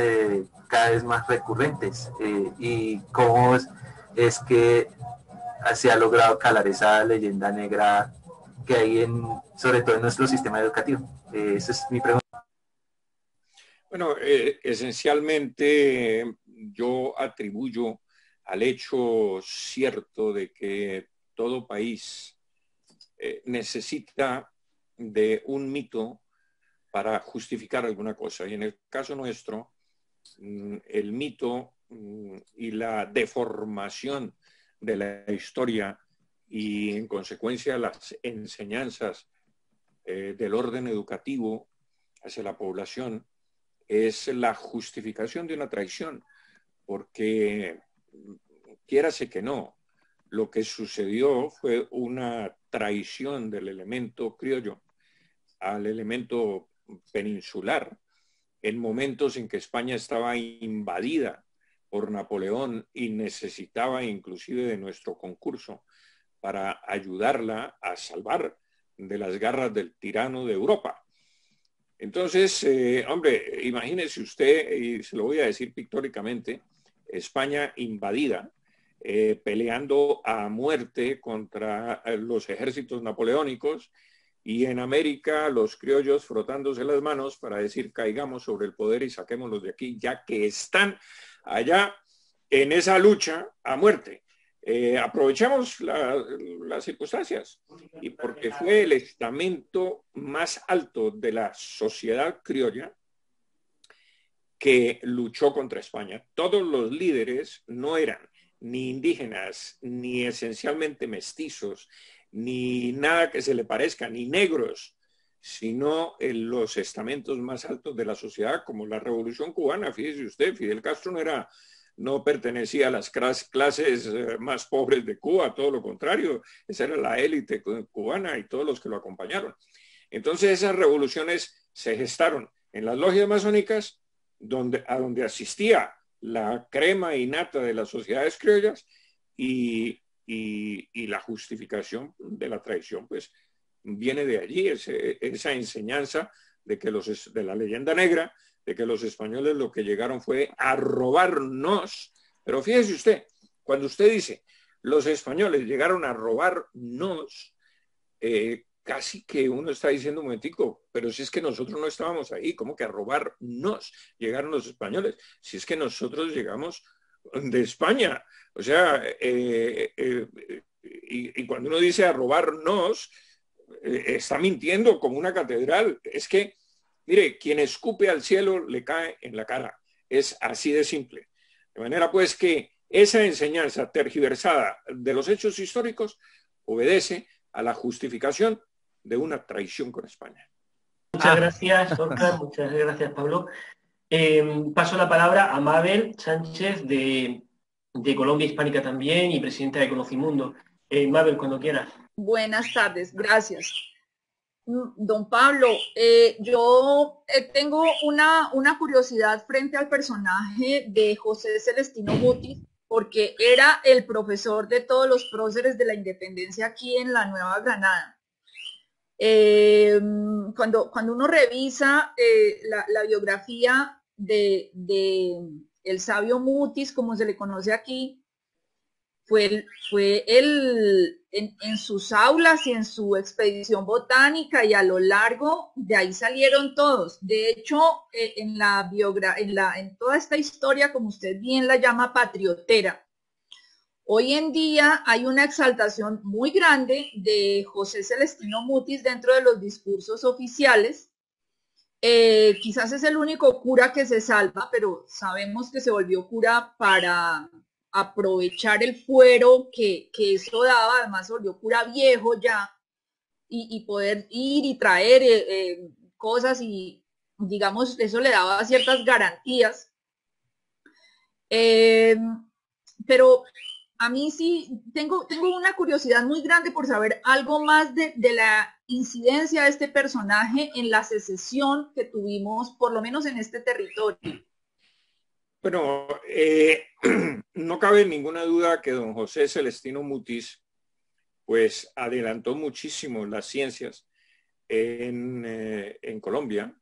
cada vez más recurrentes, y cómo es que se ha logrado calar esa leyenda negra que hay sobre todo en nuestro sistema educativo. Esa es mi pregunta. Bueno, esencialmente yo atribuyo al hecho cierto de que todo país necesita de un mito para justificar alguna cosa. Y en el caso nuestro, el mito y la deformación de la historia y en consecuencia las enseñanzas del orden educativo hacia la población es la justificación de una traición, porque quiérase que no, lo que sucedió fue una traición del elemento criollo al elemento peninsular en momentos en que España estaba invadida por Napoleón y necesitaba inclusive de nuestro concurso para ayudarla a salvar de las garras del tirano de Europa. Entonces, hombre, imagínese usted, y se lo voy a decir pictóricamente, España invadida, peleando a muerte contra los ejércitos napoleónicos, y en América los criollos frotándose las manos para decir caigamos sobre el poder y saquémoslos de aquí, ya que están allá en esa lucha a muerte. Aprovechamos las circunstancias, y porque fue el estamento más alto de la sociedad criolla que luchó contra España. Todos los líderes no eran ni indígenas, ni esencialmente mestizos, ni nada que se le parezca, ni negros, sino en los estamentos más altos de la sociedad, como la Revolución Cubana. Fíjese usted, Fidel Castro no pertenecía a las clases más pobres de Cuba, todo lo contrario, esa era la élite cubana y todos los que lo acompañaron. Entonces esas revoluciones se gestaron en las logias masónicas, a donde asistía la crema innata de las sociedades criollas, y la justificación de la traición pues viene de allí, esa enseñanza de la leyenda negra, de que los españoles lo que llegaron fue a robarnos Pero fíjese usted, cuando usted dice, los españoles llegaron a robarnos, casi que uno está diciendo un momentico, pero si es que nosotros no estábamos ahí, ¿cómo que a robarnos llegaron los españoles? Si es que nosotros llegamos de España. O sea, y cuando uno dice a robarnos, está mintiendo como una catedral. Es que, mire, quien escupe al cielo le cae en la cara. Es así de simple. De manera pues que esa enseñanza tergiversada de los hechos históricos obedece a la justificación de una traición con España. Muchas gracias, Óscar. Muchas gracias, Pablo. Paso la palabra a Mabel Sánchez de Colombia Hispánica también y presidenta de Conocimundo. Mabel, cuando quieras. Buenas tardes, gracias. Don Pablo, yo tengo una curiosidad frente al personaje de José Celestino Mutis, porque era el profesor de todos los próceres de la independencia aquí en la Nueva Granada. Cuando uno revisa la biografía de el sabio Mutis, como se le conoce aquí, fue él en sus aulas y en su expedición botánica, y a lo largo de ahí salieron todos. De hecho, en toda esta historia, como usted bien la llama, patriotera, hoy en día hay una exaltación muy grande de José Celestino Mutis dentro de los discursos oficiales. Quizás es el único cura que se salva, pero sabemos que se volvió cura para aprovechar el fuero que eso daba. Además se volvió cura viejo ya, y poder ir y traer cosas, y digamos eso le daba ciertas garantías. Pero a mí sí tengo una curiosidad muy grande por saber algo más de la incidencia de este personaje en la secesión que tuvimos, por lo menos en este territorio. Bueno, no cabe ninguna duda que don José Celestino Mutis pues adelantó muchísimo las ciencias en Colombia,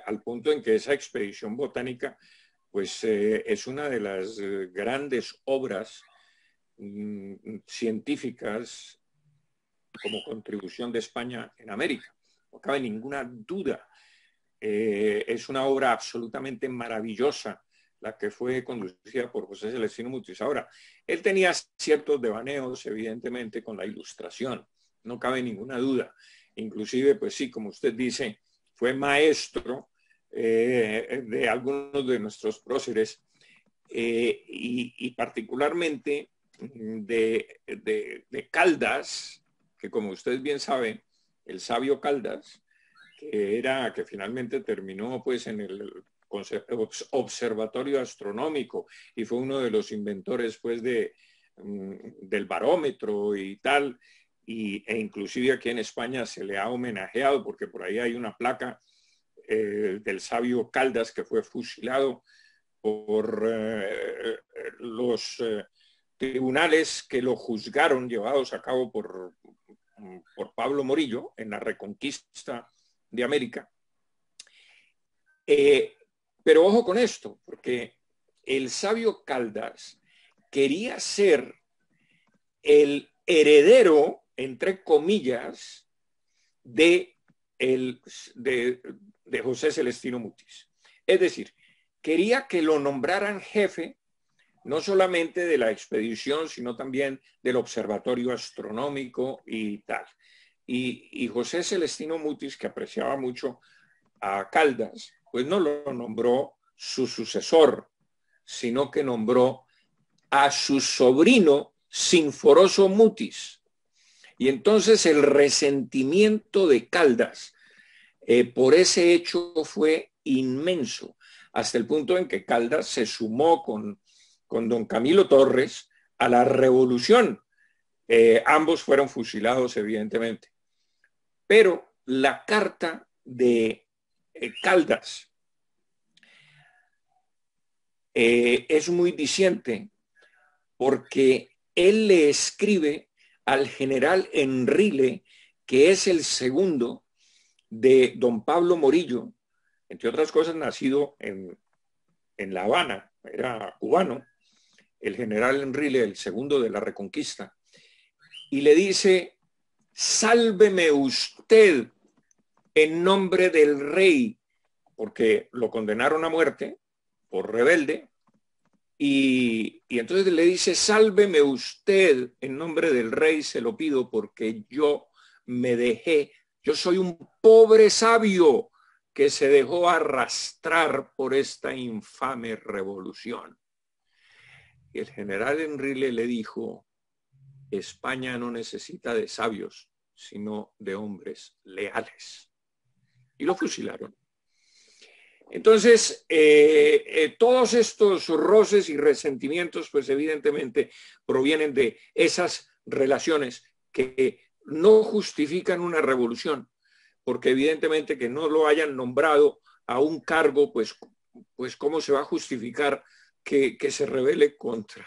al punto en que esa expedición botánica pues es una de las grandes obras científicas como contribución de España en América. No cabe ninguna duda. Es una obra absolutamente maravillosa la que fue conducida por José Celestino Mutis. Ahora, él tenía ciertos devaneos, evidentemente, con la Ilustración, no cabe ninguna duda. Inclusive, pues sí, como usted dice, fue maestro de algunos de nuestros próceres y particularmente de Caldas, que como usted bien sabe, el sabio Caldas, que finalmente terminó pues en el observatorio astronómico y fue uno de los inventores pues del barómetro y tal, e inclusive aquí en España se le ha homenajeado porque por ahí hay una placa del sabio Caldas que fue fusilado por los tribunales que lo juzgaron, llevados a cabo por Pablo Morillo en la reconquista de América. Pero ojo con esto, porque el sabio Caldas quería ser el heredero, entre comillas, de José Celestino Mutis. Es decir, quería que lo nombraran jefe no solamente de la expedición, sino también del observatorio astronómico y tal. Y José Celestino Mutis, que apreciaba mucho a Caldas, pues no lo nombró su sucesor, sino que nombró a su sobrino Sinforoso Mutis. Y entonces el resentimiento de Caldas por ese hecho fue inmenso, hasta el punto en que Caldas se sumó con don Camilo Torres a la revolución. Ambos fueron fusilados, evidentemente. Pero la carta de Caldas es muy diciente porque él le escribe al general Enrile, que es el segundo de don Pablo Morillo, entre otras cosas nacido en La Habana, era cubano, el general Enrile, el segundo de la Reconquista, y le dice: sálveme usted en nombre del rey, porque lo condenaron a muerte por rebelde, y entonces le dice: sálveme usted en nombre del rey, se lo pido, porque yo soy un pobre sabio que se dejó arrastrar por esta infame revolución. Y el general Enrile le dijo: España no necesita de sabios, sino de hombres leales. Y lo fusilaron. Entonces, todos estos roces y resentimientos, pues evidentemente provienen de esas relaciones que no justifican una revolución, porque evidentemente que no lo hayan nombrado a un cargo, pues ¿cómo se va a justificar que se rebele contra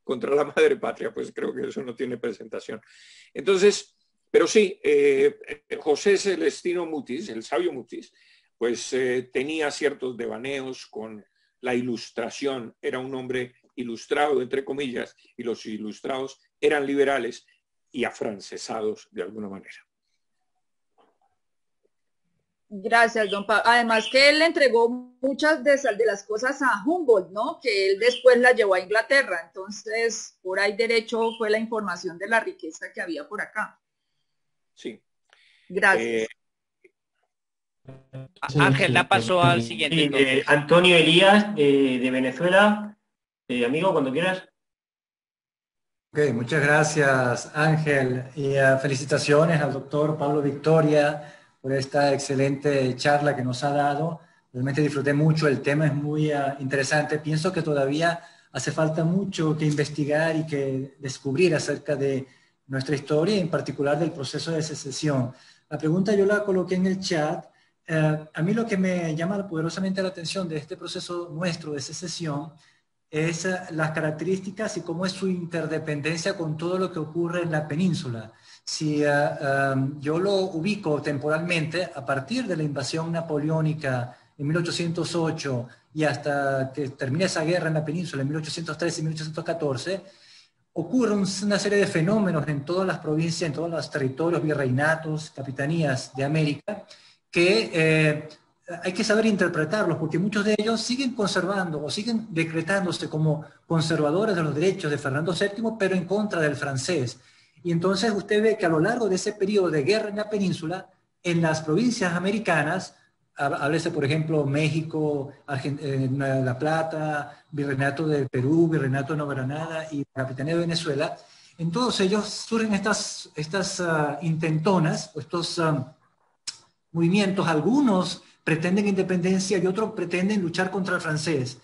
la madre patria? Pues creo que eso no tiene presentación. Entonces, pero sí, José Celestino Mutis, el sabio Mutis, pues tenía ciertos devaneos con la ilustración, era un hombre ilustrado, entre comillas, y los ilustrados eran liberales y afrancesados de alguna manera. Gracias, don Pablo. Además que él le entregó muchas de las cosas a Humboldt, ¿no? Que él después la llevó a Inglaterra. Entonces, por ahí derecho fue la información de la riqueza que había por acá. Sí. Gracias. Ángel, da paso al siguiente. Sí, Antonio Elías, de Venezuela. Amigo, cuando quieras. Ok, muchas gracias, Ángel. Y felicitaciones al doctor Pablo Victoria por esta excelente charla que nos ha dado. Realmente disfruté mucho, el tema es muy interesante. Pienso que todavía hace falta mucho que investigar y que descubrir acerca de nuestra historia y en particular del proceso de secesión. La pregunta yo la coloqué en el chat. A mí lo que me llama poderosamente la atención de este proceso nuestro de secesión es las características y cómo es su interdependencia con todo lo que ocurre en la península. Si yo lo ubico temporalmente, a partir de la invasión napoleónica en 1808 y hasta que termine esa guerra en la península en 1813 y 1814, ocurre una serie de fenómenos en todas las provincias, en todos los territorios, virreinatos, capitanías de América, que hay que saber interpretarlos, porque muchos de ellos siguen conservando o siguen decretándose como conservadores de los derechos de Fernando VII, pero en contra del francés. Y entonces usted ve que a lo largo de ese periodo de guerra en la península, en las provincias americanas, háblese por ejemplo México, La Plata, Virreinato de Perú, Virreinato de Nueva Granada y Capitanía de Venezuela, en todos ellos surgen estas intentonas, estos movimientos, algunos pretenden independencia y otros pretenden luchar contra el francés.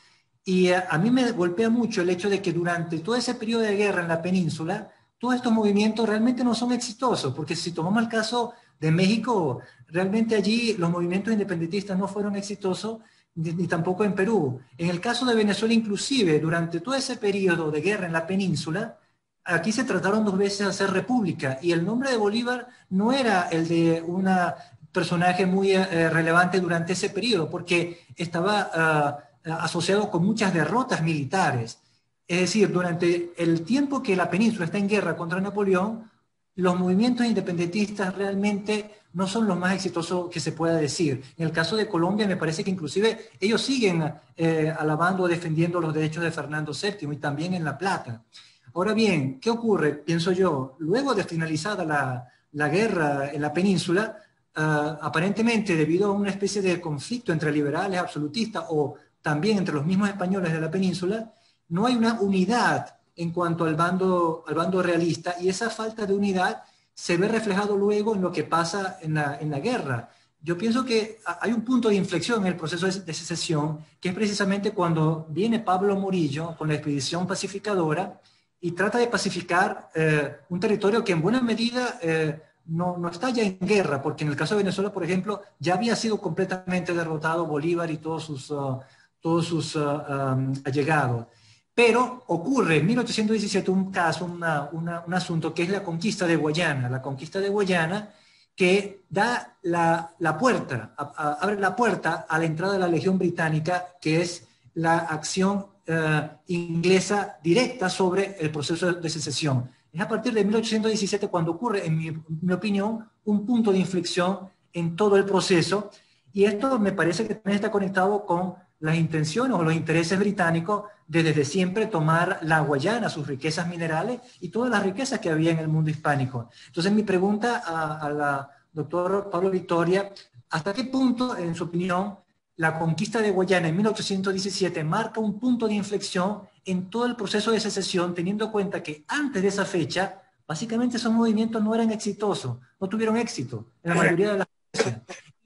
Y a mí me golpea mucho el hecho de que durante todo ese periodo de guerra en la península, todos estos movimientos realmente no son exitosos, porque si tomamos el caso de México, realmente allí los movimientos independentistas no fueron exitosos, ni tampoco en Perú. En el caso de Venezuela, inclusive, durante todo ese periodo de guerra en la península, aquí se trataron 2 veces de hacer república, y el nombre de Bolívar no era el de una personaje muy relevante durante ese periodo, porque estaba asociado con muchas derrotas militares. Es decir, durante el tiempo que la península está en guerra contra Napoleón, los movimientos independentistas realmente no son los más exitosos que se pueda decir. En el caso de Colombia me parece que inclusive ellos siguen alabando o defendiendo los derechos de Fernando VII y también en La Plata. Ahora bien, ¿qué ocurre? Pienso yo, luego de finalizada la guerra en la península, aparentemente debido a una especie de conflicto entre liberales, absolutistas o también entre los mismos españoles de la península, no hay una unidad en cuanto al bando realista, y esa falta de unidad se ve reflejado luego en lo que pasa en la guerra. Yo pienso que hay un punto de inflexión en el proceso de secesión, que es precisamente cuando viene Pablo Morillo con la expedición pacificadora y trata de pacificar un territorio que en buena medida no está ya en guerra, porque en el caso de Venezuela, por ejemplo, ya había sido completamente derrotado Bolívar y todos sus allegados. Pero ocurre en 1817 un caso, un asunto que es la conquista de Guayana. La conquista de Guayana que da la puerta, abre la puerta a la entrada de la Legión Británica, que es la acción inglesa directa sobre el proceso de secesión. Es a partir de 1817 cuando ocurre, en mi opinión, un punto de inflexión en todo el proceso, y esto me parece que también está conectado con las intenciones o los intereses británicos de desde siempre tomar la Guayana, sus riquezas minerales y todas las riquezas que había en el mundo hispánico. Entonces mi pregunta a la doctora Pablo Victoria, ¿hasta qué punto, en su opinión, la conquista de Guayana en 1817 marca un punto de inflexión en todo el proceso de secesión, teniendo en cuenta que antes de esa fecha, básicamente esos movimientos no eran exitosos, no tuvieron éxito en la mayoría de las veces?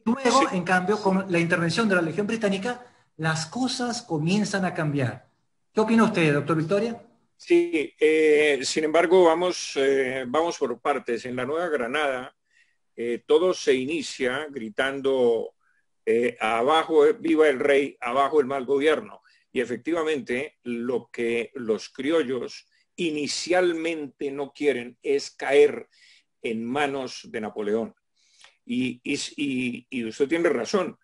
Luego, en cambio, con la intervención de la Legión Británica, las cosas comienzan a cambiar. ¿Qué opina usted, doctor Victoria? Sí, sin embargo, vamos por partes. En la Nueva Granada, todo se inicia gritando abajo viva el rey, abajo el mal gobierno. Y efectivamente, lo que los criollos inicialmente no quieren es caer en manos de Napoleón. Y usted tiene razón.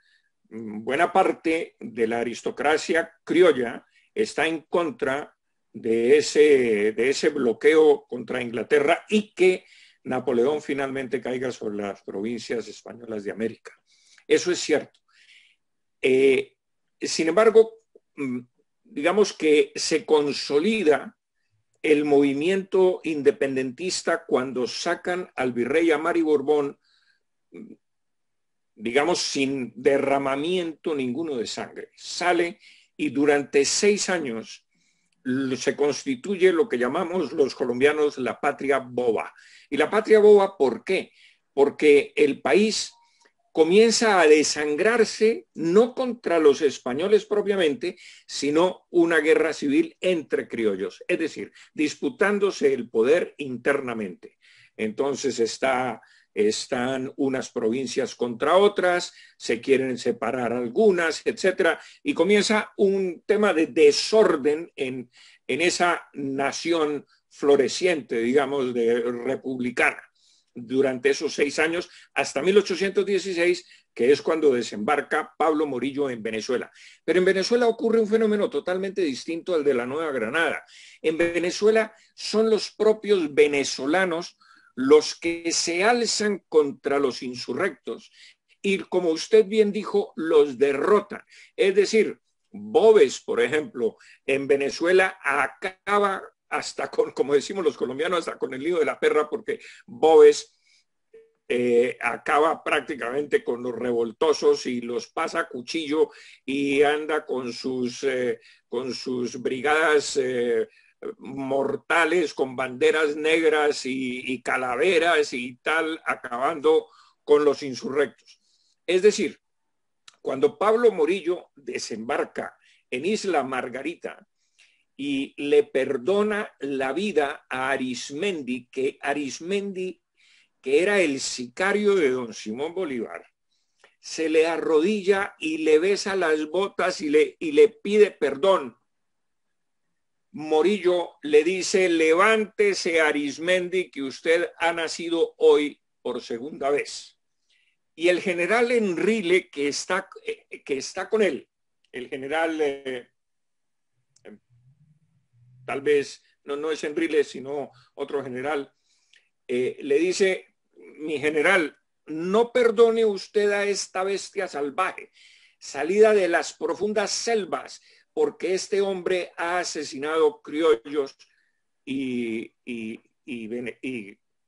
Buena parte de la aristocracia criolla está en contra de ese bloqueo contra Inglaterra y que Napoleón finalmente caiga sobre las provincias españolas de América. Eso es cierto. Sin embargo, digamos que se consolida el movimiento independentista cuando sacan al virrey Amari Borbón, digamos, sin derramamiento ninguno de sangre. Sale y durante 6 años se constituye lo que llamamos los colombianos la patria boba. ¿Y la patria boba por qué? Porque el país comienza a desangrarse no contra los españoles propiamente, sino una guerra civil entre criollos, es decir, disputándose el poder internamente. Entonces están unas provincias contra otras, se quieren separar algunas, etcétera, y comienza un tema de desorden en esa nación floreciente, digamos, republicana, durante esos 6 años, hasta 1816, que es cuando desembarca Pablo Morillo en Venezuela. Pero en Venezuela ocurre un fenómeno totalmente distinto al de la Nueva Granada. En Venezuela son los propios venezolanos los que se alzan contra los insurrectos y, como usted bien dijo, los derrotan. Es decir, Boves, por ejemplo, en Venezuela acaba hasta con, como decimos los colombianos, hasta con el lío de la perra, porque Boves acaba prácticamente con los revoltosos y los pasa a cuchillo y anda con sus brigadas mortales con banderas negras y calaveras y tal, acabando con los insurrectos. Es decir, cuando Pablo Morillo desembarca en Isla Margarita y le perdona la vida a Arismendi, que era el sicario de don Simón Bolívar, se le arrodilla y le besa las botas y le pide perdón. Morillo le dice: levántese, Arismendi, que usted ha nacido hoy por segunda vez. Y el general Enrile, que está con él, el general, tal vez no es Enrile, sino otro general, le dice: mi general, no perdone usted a esta bestia salvaje, salida de las profundas selvas, porque este hombre ha asesinado criollos y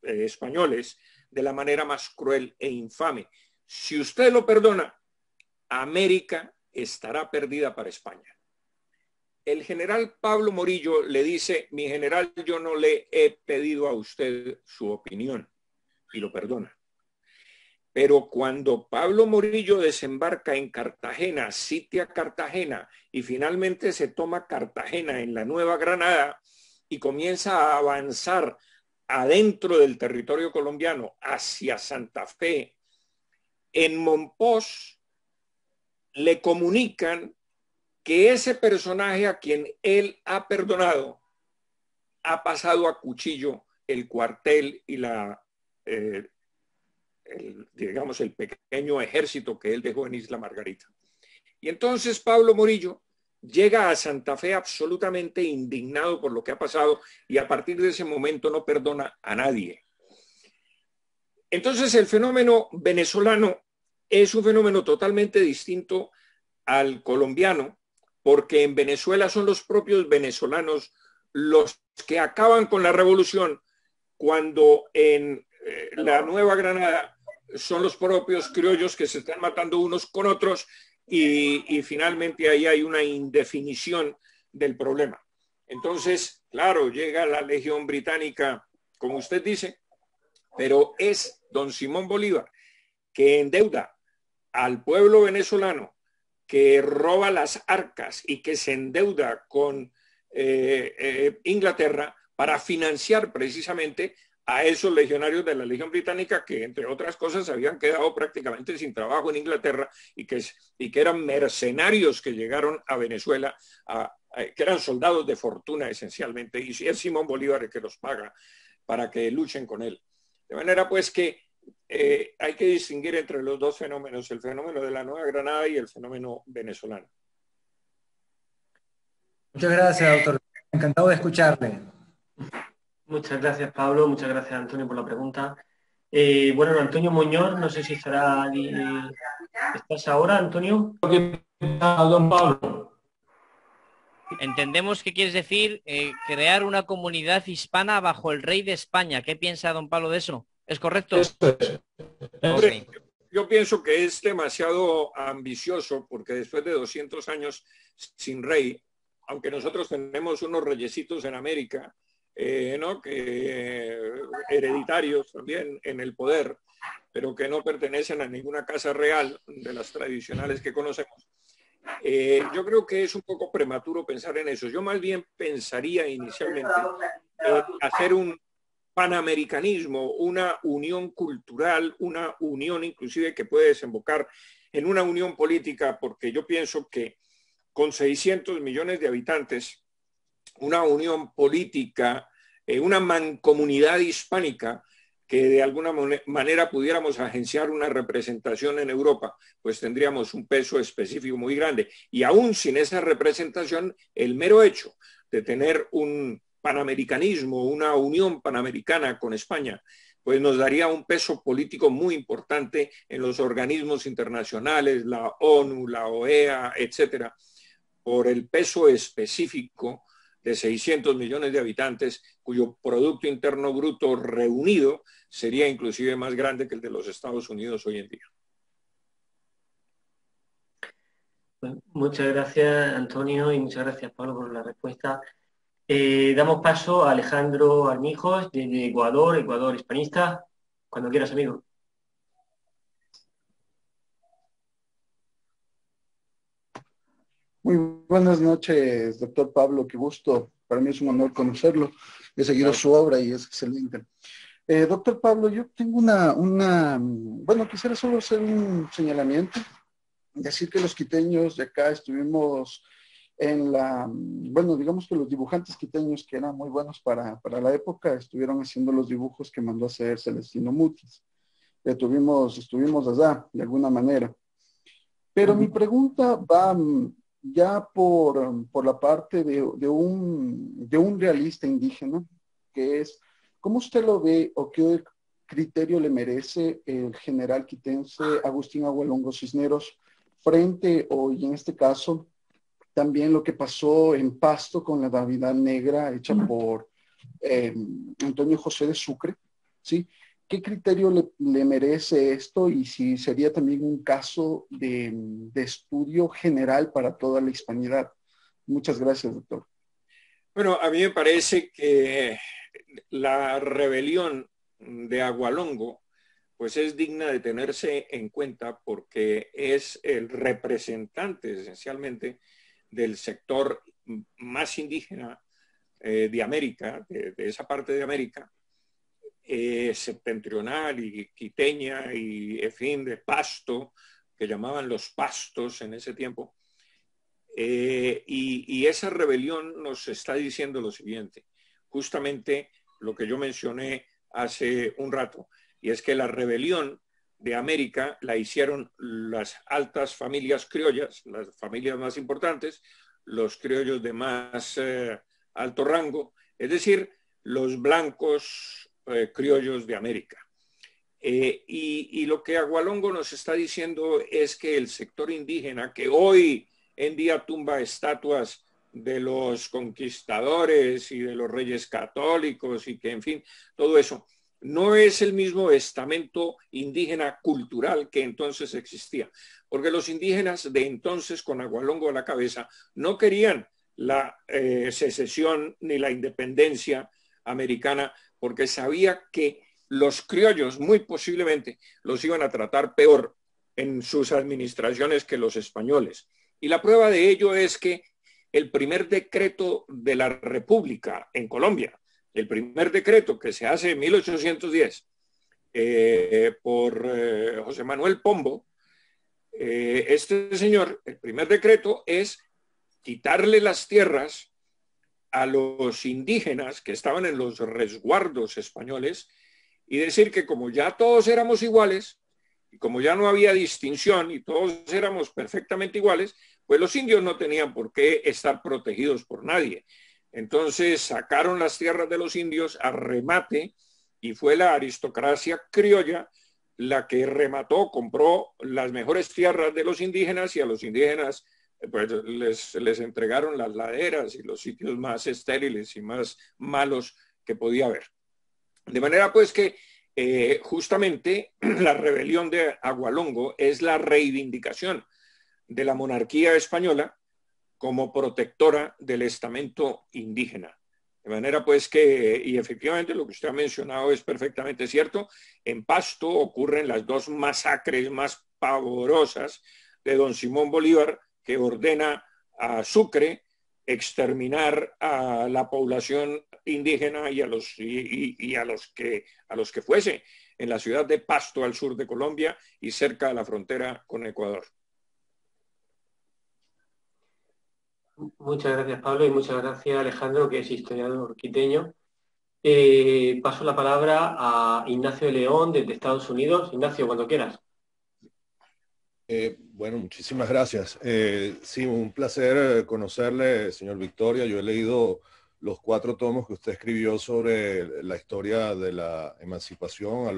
españoles de la manera más cruel e infame. Si usted lo perdona, América estará perdida para España. El general Pablo Morillo le dice: mi general, yo no le he pedido a usted su opinión, y lo perdona. Pero cuando Pablo Morillo desembarca en Cartagena, sitia Cartagena y finalmente se toma Cartagena en la Nueva Granada y comienza a avanzar adentro del territorio colombiano hacia Santa Fe, en Monpós le comunican que ese personaje a quien él ha perdonado ha pasado a cuchillo el cuartel y digamos, el pequeño ejército que él dejó en Isla Margarita. Y entonces Pablo Morillo llega a Santa Fe absolutamente indignado por lo que ha pasado y a partir de ese momento no perdona a nadie. Entonces el fenómeno venezolano es un fenómeno totalmente distinto al colombiano, porque en Venezuela son los propios venezolanos los que acaban con la revolución, cuando en la Nueva Granada son los propios criollos que se están matando unos con otros y finalmente ahí hay una indefinición del problema. Entonces, claro, llega la Legión Británica, como usted dice, pero es don Simón Bolívar que endeuda al pueblo venezolano, que roba las arcas y que se endeuda con Inglaterra para financiar precisamente a esos legionarios de la Legión Británica que, entre otras cosas, habían quedado prácticamente sin trabajo en Inglaterra y que eran mercenarios que llegaron a Venezuela, que eran soldados de fortuna esencialmente, y es Simón Bolívar el que los paga para que luchen con él. De manera pues que hay que distinguir entre los dos fenómenos, el fenómeno de la Nueva Granada y el fenómeno venezolano. Muchas gracias, doctor. Encantado de escucharle. Muchas gracias, Pablo. Muchas gracias, Antonio, por la pregunta. Bueno, Antonio Muñoz, no sé si estará... ¿Estás ahora, Antonio? Don Pablo. Entendemos que quieres decir crear una comunidad hispana bajo el rey de España. ¿Qué piensa don Pablo de eso? ¿Es correcto? Eso es. Hombre, yo pienso que es demasiado ambicioso porque después de 200 años sin rey, aunque nosotros tenemos unos reyesitos en América, ¿no? Hereditarios también en el poder, pero que no pertenecen a ninguna casa real de las tradicionales que conocemos. Yo creo que es un poco prematuro pensar en eso. Yo más bien pensaría inicialmente hacer un panamericanismo, una unión cultural, una unión inclusive que puede desembocar en una unión política, porque yo pienso que con 600 millones de habitantes, una unión política, una mancomunidad hispánica que de alguna manera pudiéramos agenciar una representación en Europa, pues tendríamos un peso específico muy grande. Y aún sin esa representación, el mero hecho de tener un panamericanismo, una unión panamericana con España, pues nos daría un peso político muy importante en los organismos internacionales, la ONU, la OEA, etcétera, por el peso específico de 600 millones de habitantes, cuyo Producto Interno Bruto reunido sería inclusive más grande que el de los Estados Unidos hoy en día. Muchas gracias, Antonio, y muchas gracias, Pablo, por la respuesta. Damos paso a Alejandro Armijos, desde Ecuador, Ecuador hispanista. Cuando quieras, amigo. Muy buenas noches, doctor Pablo, qué gusto. Para mí es un honor conocerlo. He seguido su obra y es excelente. Doctor Pablo, yo tengo bueno, quisiera solo hacer un señalamiento. Decir que los quiteños de acá estuvimos bueno, digamos que los dibujantes quiteños que eran muy buenos para la época, estuvieron haciendo los dibujos que mandó a hacer Celestino Mutis. Estuvimos allá, de alguna manera. Pero mi pregunta va ya por la parte de un realista indígena, que es, ¿cómo usted lo ve o qué criterio le merece el general quitense Agustín Agualongo Cisneros frente, y en este caso, también lo que pasó en Pasto con la Navidad Negra hecha por Antonio José de Sucre, ¿sí? ¿Qué criterio le merece esto y si sería también un caso de estudio general para toda la hispanidad? Muchas gracias, doctor. Bueno, a mí me parece que la rebelión de Agualongo pues es digna de tenerse en cuenta porque es el representante esencialmente del sector más indígena de América, de esa parte de América, septentrional y quiteña y, en fin, de Pasto, que llamaban los pastos en ese tiempo. Y esa rebelión nos está diciendo lo siguiente, justamente lo que yo mencioné hace un rato, y es que la rebelión de América la hicieron las altas familias criollas, las familias más importantes, los criollos de más alto rango, es decir, los blancos criollos de América. Y lo que Agualongo nos está diciendo es que el sector indígena, que hoy en día tumba estatuas de los conquistadores y de los reyes católicos y que, en fin, todo eso, no es el mismo estamento indígena cultural que entonces existía, porque los indígenas de entonces, con Agualongo a la cabeza, no querían la secesión ni la independencia americana, porque sabía que los criollos muy posiblemente los iban a tratar peor en sus administraciones que los españoles. Y la prueba de ello es que el primer decreto de la República en Colombia, el primer decreto que se hace en 1810 por José Manuel Pombo, este señor, el primer decreto es quitarle las tierras a los indígenas que estaban en los resguardos españoles y decir que como ya todos éramos iguales y como ya no había distinción y todos éramos perfectamente iguales, pues los indios no tenían por qué estar protegidos por nadie. Entonces sacaron las tierras de los indios a remate y fue la aristocracia criolla la que remató, compró las mejores tierras de los indígenas y a los indígenas pues les entregaron las laderas y los sitios más estériles y más malos que podía haber. De manera pues que justamente la rebelión de Agualongo es la reivindicación de la monarquía española como protectora del estamento indígena. De manera pues que, y efectivamente lo que usted ha mencionado es perfectamente cierto, en Pasto ocurren las dos masacres más pavorosas de don Simón Bolívar, que ordena a Sucre exterminar a la población indígena y a los que fuese en la ciudad de Pasto, al sur de Colombia y cerca de la frontera con Ecuador. Muchas gracias, Pablo, y muchas gracias, Alejandro, que es historiador quiteño. Paso la palabra a Ignacio de León, desde Estados Unidos. Ignacio, cuando quieras. Bueno, muchísimas gracias. Sí, un placer conocerle, señor Victoria. Yo he leído los 4 tomos que usted escribió sobre la historia de la emancipación,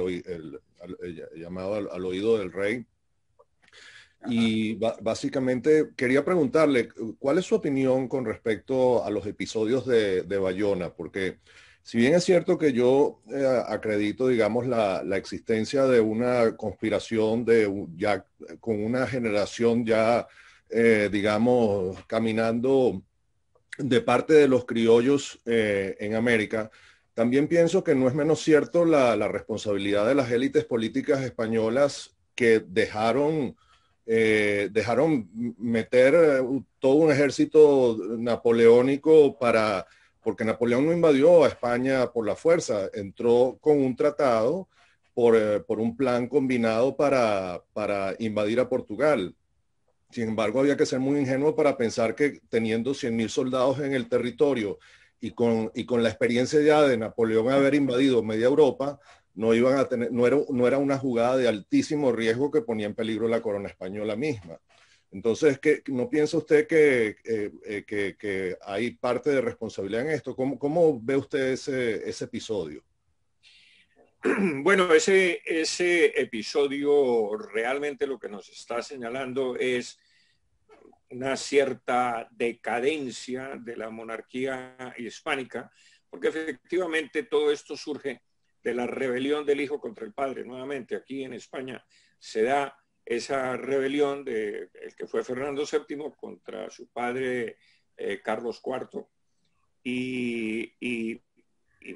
llamado al oído del rey. Y básicamente quería preguntarle, ¿cuál es su opinión con respecto a los episodios de Bayona? Porque si bien es cierto que yo acredito, digamos, la existencia de una conspiración ya con una generación ya, digamos, caminando de parte de los criollos en América, también pienso que no es menos cierto la responsabilidad de las élites políticas españolas que dejaron meter todo un ejército napoleónico porque Napoleón no invadió a España por la fuerza, entró con un tratado por un plan combinado para invadir a Portugal. Sin embargo, había que ser muy ingenuo para pensar que teniendo 100.000 soldados en el territorio y con la experiencia ya de Napoleón haber invadido media Europa, no era una jugada de altísimo riesgo que ponía en peligro la corona española misma. Entonces, ¿no piensa usted que hay parte de responsabilidad en esto? ¿Cómo ve usted ese episodio? Bueno, ese episodio realmente lo que nos está señalando es una cierta decadencia de la monarquía hispánica, porque efectivamente todo esto surge de la rebelión del hijo contra el padre. Nuevamente, aquí en España se da esa rebelión de el que fue Fernando VII contra su padre Carlos IV y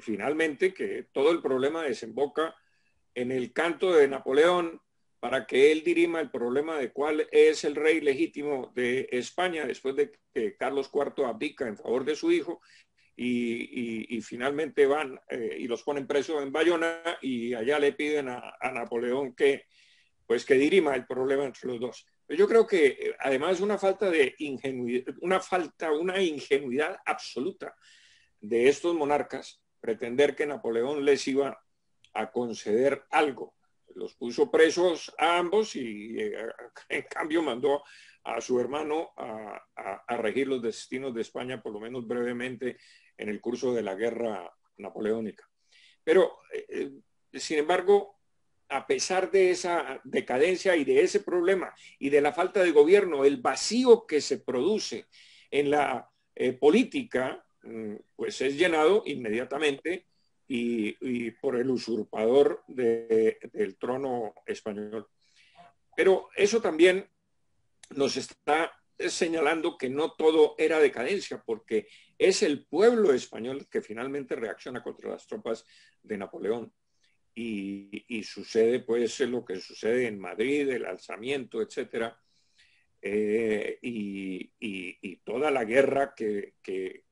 finalmente que todo el problema desemboca en el canto de Napoleón para que él dirima el problema de cuál es el rey legítimo de España después de que Carlos IV abdica en favor de su hijo y finalmente van y los ponen presos en Bayona y allá le piden a Napoleón que dirima el problema entre los dos. Pero yo creo que además una falta de ingenuidad, una ingenuidad absoluta de estos monarcas pretender que Napoleón les iba a conceder algo. Los puso presos a ambos y en cambio mandó a su hermano a regir los destinos de España, por lo menos brevemente, en el curso de la guerra napoleónica. Pero, sin embargo, a pesar de esa decadencia y de ese problema y de la falta de gobierno, el vacío que se produce en la política, pues es llenado inmediatamente y por el usurpador del trono español. Pero eso también nos está señalando que no todo era decadencia, porque es el pueblo español que finalmente reacciona contra las tropas de Napoleón. Y sucede pues lo que sucede en Madrid, el alzamiento, etcétera, y toda la guerra que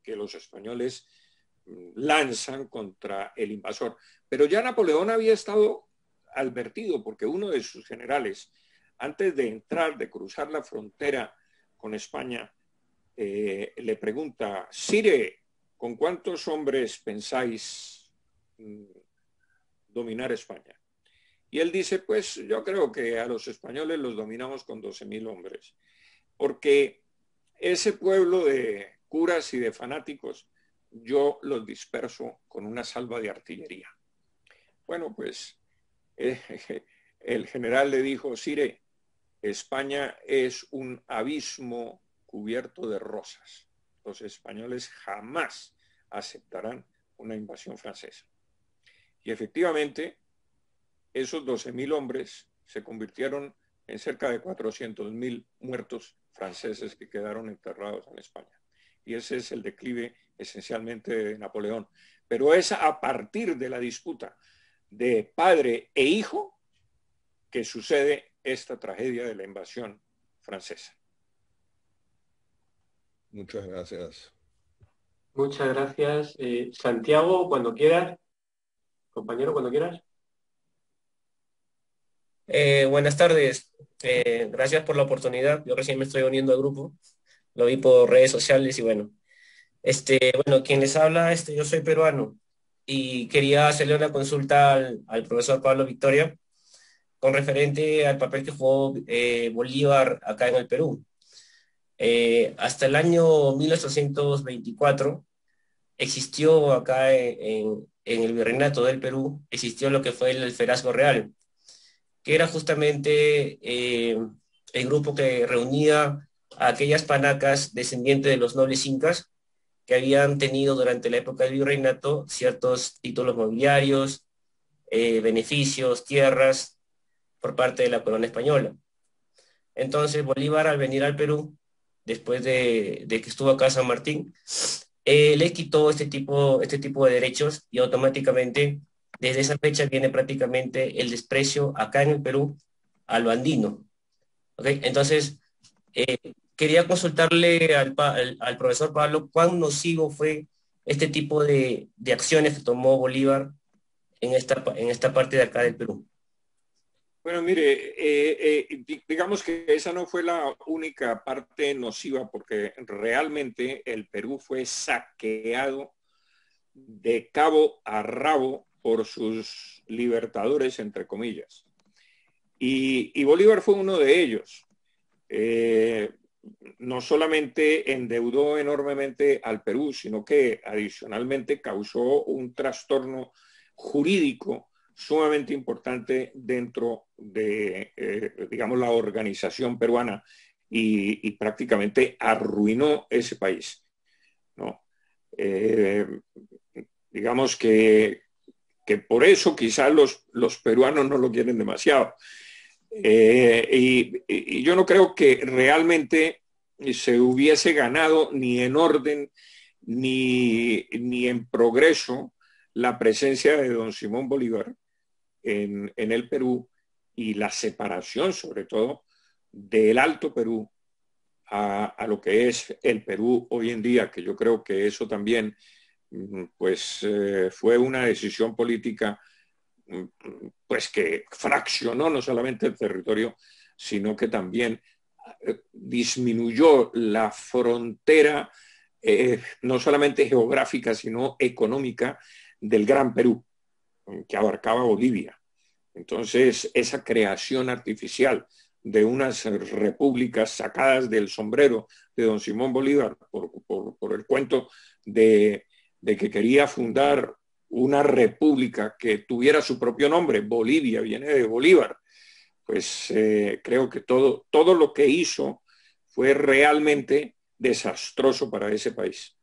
los españoles lanzan contra el invasor. Pero ya Napoleón había estado advertido, porque uno de sus generales, antes de entrar, de cruzar la frontera con España, le pregunta: Sire, ¿con cuántos hombres pensáis dominar España? Y él dice: pues yo creo que a los españoles los dominamos con 12.000 hombres, porque ese pueblo de curas y de fanáticos yo los disperso con una salva de artillería. Bueno, pues el general le dijo: Sire, España es un abismo cubierto de rosas. Los españoles jamás aceptarán una invasión francesa. Y efectivamente, esos 12.000 hombres se convirtieron en cerca de 400.000 muertos franceses que quedaron enterrados en España. Y ese es el declive esencialmente de Napoleón. Pero es a partir de la disputa de padre e hijo que sucede esta tragedia de la invasión francesa. Muchas gracias. Muchas gracias. Santiago, cuando quieras. Compañero, cuando quieras. Buenas tardes. Gracias por la oportunidad. Yo recién me estoy uniendo al grupo. Lo vi por redes sociales y bueno. Quien les habla, yo soy peruano y quería hacerle una consulta al profesor Pablo Victoria con referente al papel que jugó Bolívar acá en el Perú. Hasta el año 1824 existió acá en el Virreinato del Perú, existió lo que fue el Alferazgo Real, que era justamente el grupo que reunía a aquellas panacas descendientes de los nobles incas que habían tenido durante la época del virreinato ciertos títulos nobiliarios, beneficios, tierras por parte de la corona española. Entonces Bolívar, al venir al Perú, después de que estuvo acá San Martín, le quitó este tipo de derechos y automáticamente desde esa fecha viene prácticamente el desprecio acá en el Perú a lo andino. ¿Okay? Entonces, quería consultarle al profesor Pablo cuán nocivo fue este tipo de acciones que tomó Bolívar en esta parte de acá del Perú. Bueno, mire, digamos que esa no fue la única parte nociva, porque realmente el Perú fue saqueado de cabo a rabo por sus libertadores, entre comillas. Y Bolívar fue uno de ellos. No solamente endeudó enormemente al Perú, sino que adicionalmente causó un trastorno jurídico sumamente importante dentro de, digamos, la organización peruana y prácticamente arruinó ese país, ¿no? Digamos que por eso quizás los peruanos no lo quieren demasiado. Y yo no creo que realmente se hubiese ganado ni en orden ni en progreso la presencia de don Simón Bolívar en el Perú y la separación, sobre todo, del Alto Perú a lo que es el Perú hoy en día, que yo creo que eso también pues fue una decisión política pues que fraccionó no solamente el territorio, sino que también disminuyó la frontera no solamente geográfica, sino económica del Gran Perú, que abarcaba Bolivia. Entonces, esa creación artificial de unas repúblicas sacadas del sombrero de don Simón Bolívar por el cuento de que quería fundar una república que tuviera su propio nombre. Bolivia viene de Bolívar. Pues creo que todo lo que hizo fue realmente desastroso para ese país.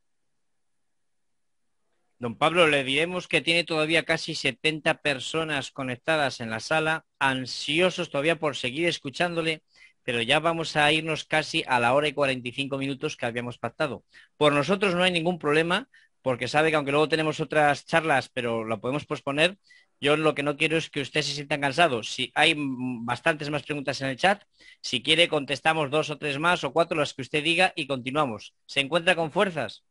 Don Pablo, le diremos que tiene todavía casi 70 personas conectadas en la sala, ansiosos todavía por seguir escuchándole, pero ya vamos a irnos casi a la hora y 45 minutos que habíamos pactado. Por nosotros no hay ningún problema, porque sabe que aunque luego tenemos otras charlas, pero la podemos posponer, yo lo que no quiero es que usted se sienta cansado. Si hay bastantes más preguntas en el chat, si quiere contestamos 2 o 3 más o 4, las que usted diga, y continuamos. ¿Se encuentra con fuerzas?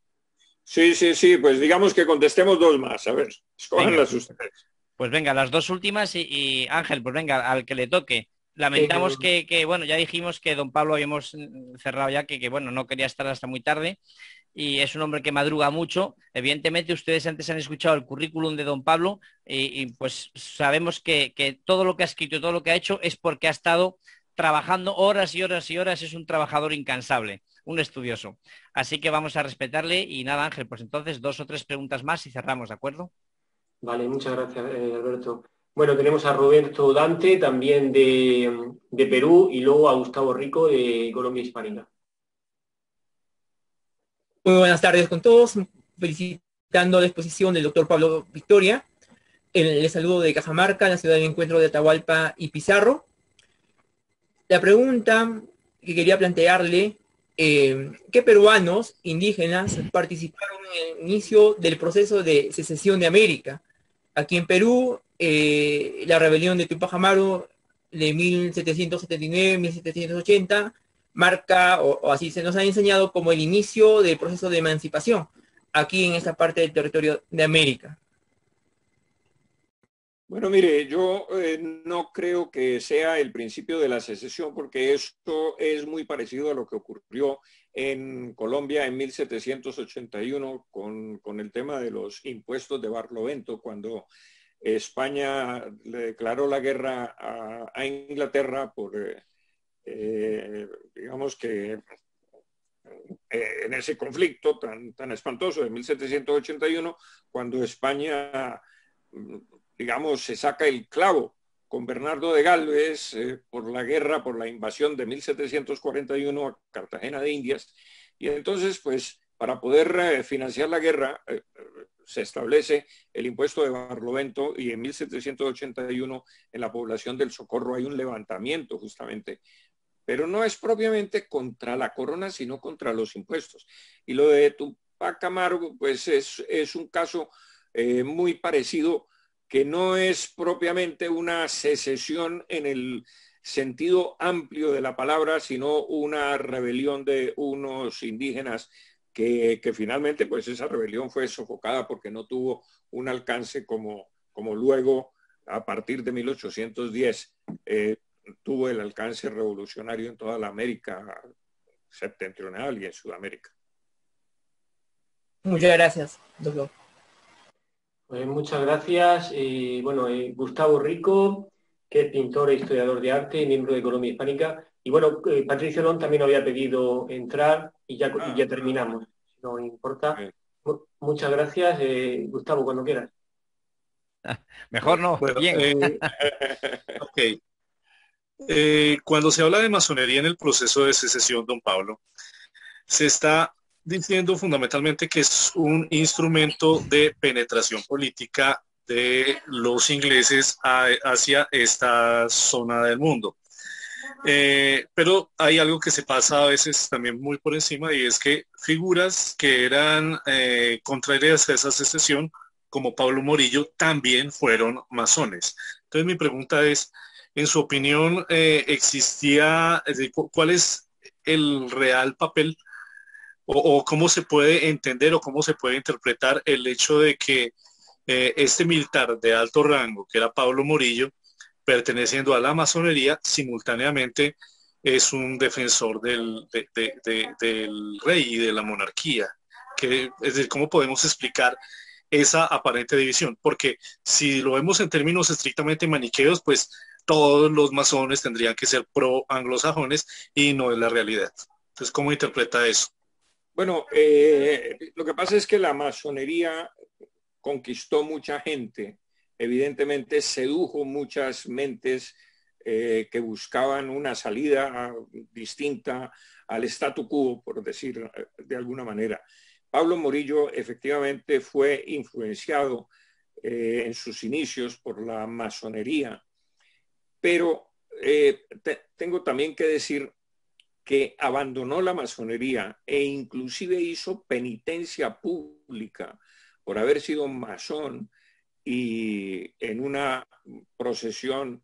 Sí, pues digamos que contestemos 2 más. A ver, escójanlas ustedes. Pues venga, las 2 últimas y Ángel, pues venga, al que le toque. Lamentamos que bueno, ya dijimos que don Pablo habíamos cerrado ya, que bueno, no quería estar hasta muy tarde, y es un hombre que madruga mucho. Evidentemente ustedes antes han escuchado el currículum de don Pablo y pues sabemos que todo lo que ha escrito y todo lo que ha hecho es porque ha estado trabajando horas y horas y horas. Es un trabajador incansable, un estudioso. Así que vamos a respetarle y nada, Ángel, pues entonces 2 o 3 preguntas más y cerramos, ¿de acuerdo? Vale, muchas gracias, Alberto. Bueno, tenemos a Roberto Dante, también de Perú, y luego a Gustavo Rico, de Colombia Hispánica. Muy buenas tardes con todos, felicitando la exposición del doctor Pablo Victoria. Les saludo de Cajamarca, la ciudad de encuentro de Atahualpa y Pizarro. La pregunta que quería plantearle, ¿qué peruanos indígenas participaron en el inicio del proceso de secesión de América? Aquí en Perú, la rebelión de Tupac Amaru de 1779-1780 marca, o así se nos ha enseñado, como el inicio del proceso de emancipación aquí en esta parte del territorio de América. Bueno, mire, yo no creo que sea el principio de la secesión, porque esto es muy parecido a lo que ocurrió en Colombia en 1781 con el tema de los impuestos de Barlovento, cuando España le declaró la guerra a Inglaterra por, digamos que en ese conflicto tan espantoso de 1781, cuando España, digamos, se saca el clavo con Bernardo de Galvez por la guerra, por la invasión de 1741 a Cartagena de Indias. Y entonces, pues, para poder financiar la guerra, se establece el impuesto de Barlovento, y en 1781 en la población del Socorro hay un levantamiento justamente, pero no es propiamente contra la corona, sino contra los impuestos. Y lo de Tupac Amaru, pues es un caso muy parecido, que no es propiamente una secesión en el sentido amplio de la palabra, sino una rebelión de unos indígenas que finalmente, pues esa rebelión fue sofocada porque no tuvo un alcance como luego, a partir de 1810, tuvo el alcance revolucionario en toda la América septentrional y en Sudamérica. Muchas gracias, doctor. Pues muchas gracias. Gustavo Rico, que es pintor e historiador de arte, miembro de Colombia Hispánica. Y bueno, Patricio Lón también había pedido entrar y ya terminamos, si no importa. Muchas gracias. Gustavo, cuando quieras. Mejor no. Bueno, bien. Ok. Cuando se habla de masonería en el proceso de secesión, don Pablo, se está diciendo fundamentalmente que es un instrumento de penetración política de los ingleses hacia esta zona del mundo. Pero hay algo que se pasa a veces también muy por encima, y es que figuras que eran contrarias a esa secesión, como Pablo Morillo, también fueron masones. Entonces mi pregunta es, en su opinión, ¿cuál es el real papel o cómo se puede entender o cómo se puede interpretar el hecho de que este militar de alto rango, que era Pablo Morillo, perteneciendo a la masonería, simultáneamente es un defensor del rey y de la monarquía? Es decir, ¿cómo podemos explicar esa aparente división? Porque si lo vemos en términos estrictamente maniqueos, pues todos los masones tendrían que ser pro anglosajones y no es la realidad. Entonces, ¿cómo interpreta eso? Bueno, lo que pasa es que la masonería conquistó mucha gente, evidentemente sedujo muchas mentes que buscaban una salida distinta al statu quo, por decir de alguna manera. Pablo Morillo efectivamente fue influenciado en sus inicios por la masonería, pero tengo también que decir que abandonó la masonería e inclusive hizo penitencia pública por haber sido masón, y en una procesión,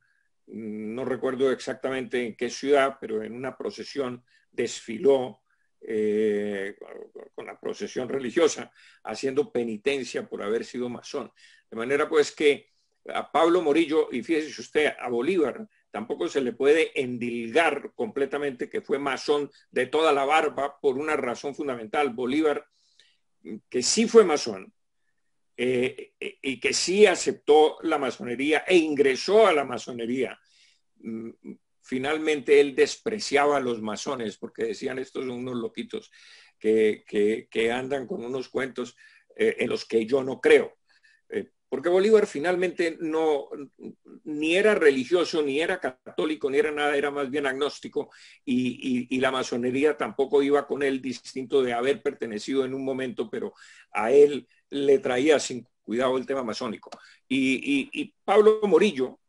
no recuerdo exactamente en qué ciudad, pero en una procesión desfiló con la procesión religiosa, haciendo penitencia por haber sido masón. De manera pues que a Pablo Morillo, y fíjese usted, a Bolívar, tampoco se le puede endilgar completamente que fue masón de toda la barba por una razón fundamental. Bolívar, que sí fue masón, y que sí aceptó la masonería e ingresó a la masonería, finalmente él despreciaba a los masones porque decían, estos son unos loquitos que andan con unos cuentos en los que yo no creo. Porque Bolívar finalmente ni era religioso, ni era católico, ni era nada, era más bien agnóstico, y la masonería tampoco iba con él, distinto de haber pertenecido en un momento, pero a él le traía sin cuidado el tema masónico. Y Pablo Morillo,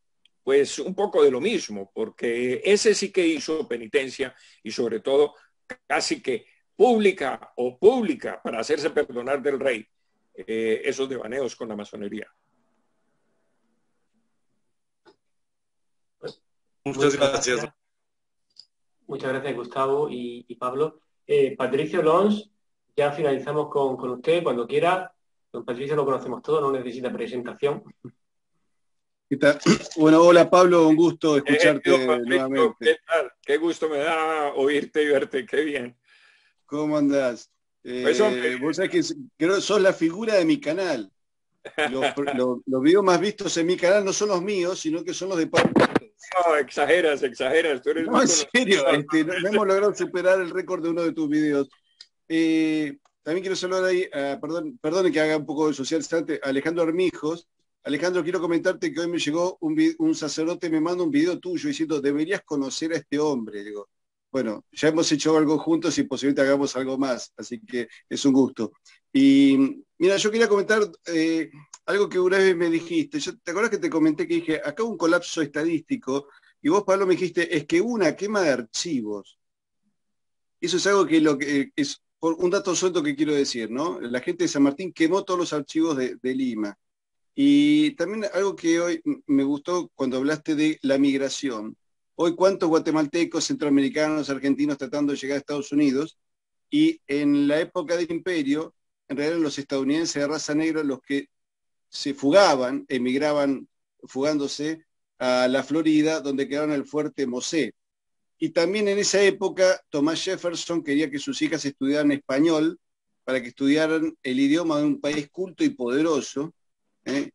pues un poco de lo mismo, porque ese sí que hizo penitencia y sobre todo casi que pública para hacerse perdonar del rey esos devaneos con la masonería. Muchas gracias. Muchas gracias, Gustavo y Pablo. Patricio Lons, ya finalizamos con usted cuando quiera. Don Patricio lo conocemos todos, no necesita presentación. ¿Qué tal? Bueno, hola Pablo, un gusto escucharte nuevamente. ¿Qué tal? Qué gusto me da oírte y verte, qué bien. ¿Cómo andás? Pues, vos sabés que creo que sos la figura de mi canal. Los videos más vistos en mi canal no son los míos, sino que son los de Pablo. No, exageras. Tú eres no, en serio, no hemos logrado superar el récord de uno de tus videos. También quiero saludar ahí, perdón que haga un poco de social instante, Alejandro Armijos. Alejandro, quiero comentarte que hoy me llegó un sacerdote, me manda un video tuyo diciendo, deberías conocer a este hombre. Digo, bueno, ya hemos hecho algo juntos y posiblemente hagamos algo más, así que es un gusto. Y mira, yo quería comentar algo que una vez me dijiste. ¿Te acuerdas que te comenté que dije, acá hubo un colapso estadístico? Y vos, Pablo, me dijiste, es que hubo una quema de archivos. Eso es algo que es un dato suelto que quiero decir, ¿no? La gente de San Martín quemó todos los archivos de Lima. Y también algo que hoy me gustó cuando hablaste de la migración. Hoy, ¿cuántos guatemaltecos, centroamericanos, argentinos tratando de llegar a Estados Unidos? Y en la época del imperio, en realidad los estadounidenses de raza negra los que se fugaban, emigraban fugándose a la Florida, donde quedaron el fuerte Mosé. Y también en esa época, Thomas Jefferson quería que sus hijas estudiaran español para que estudiaran el idioma de un país culto y poderoso,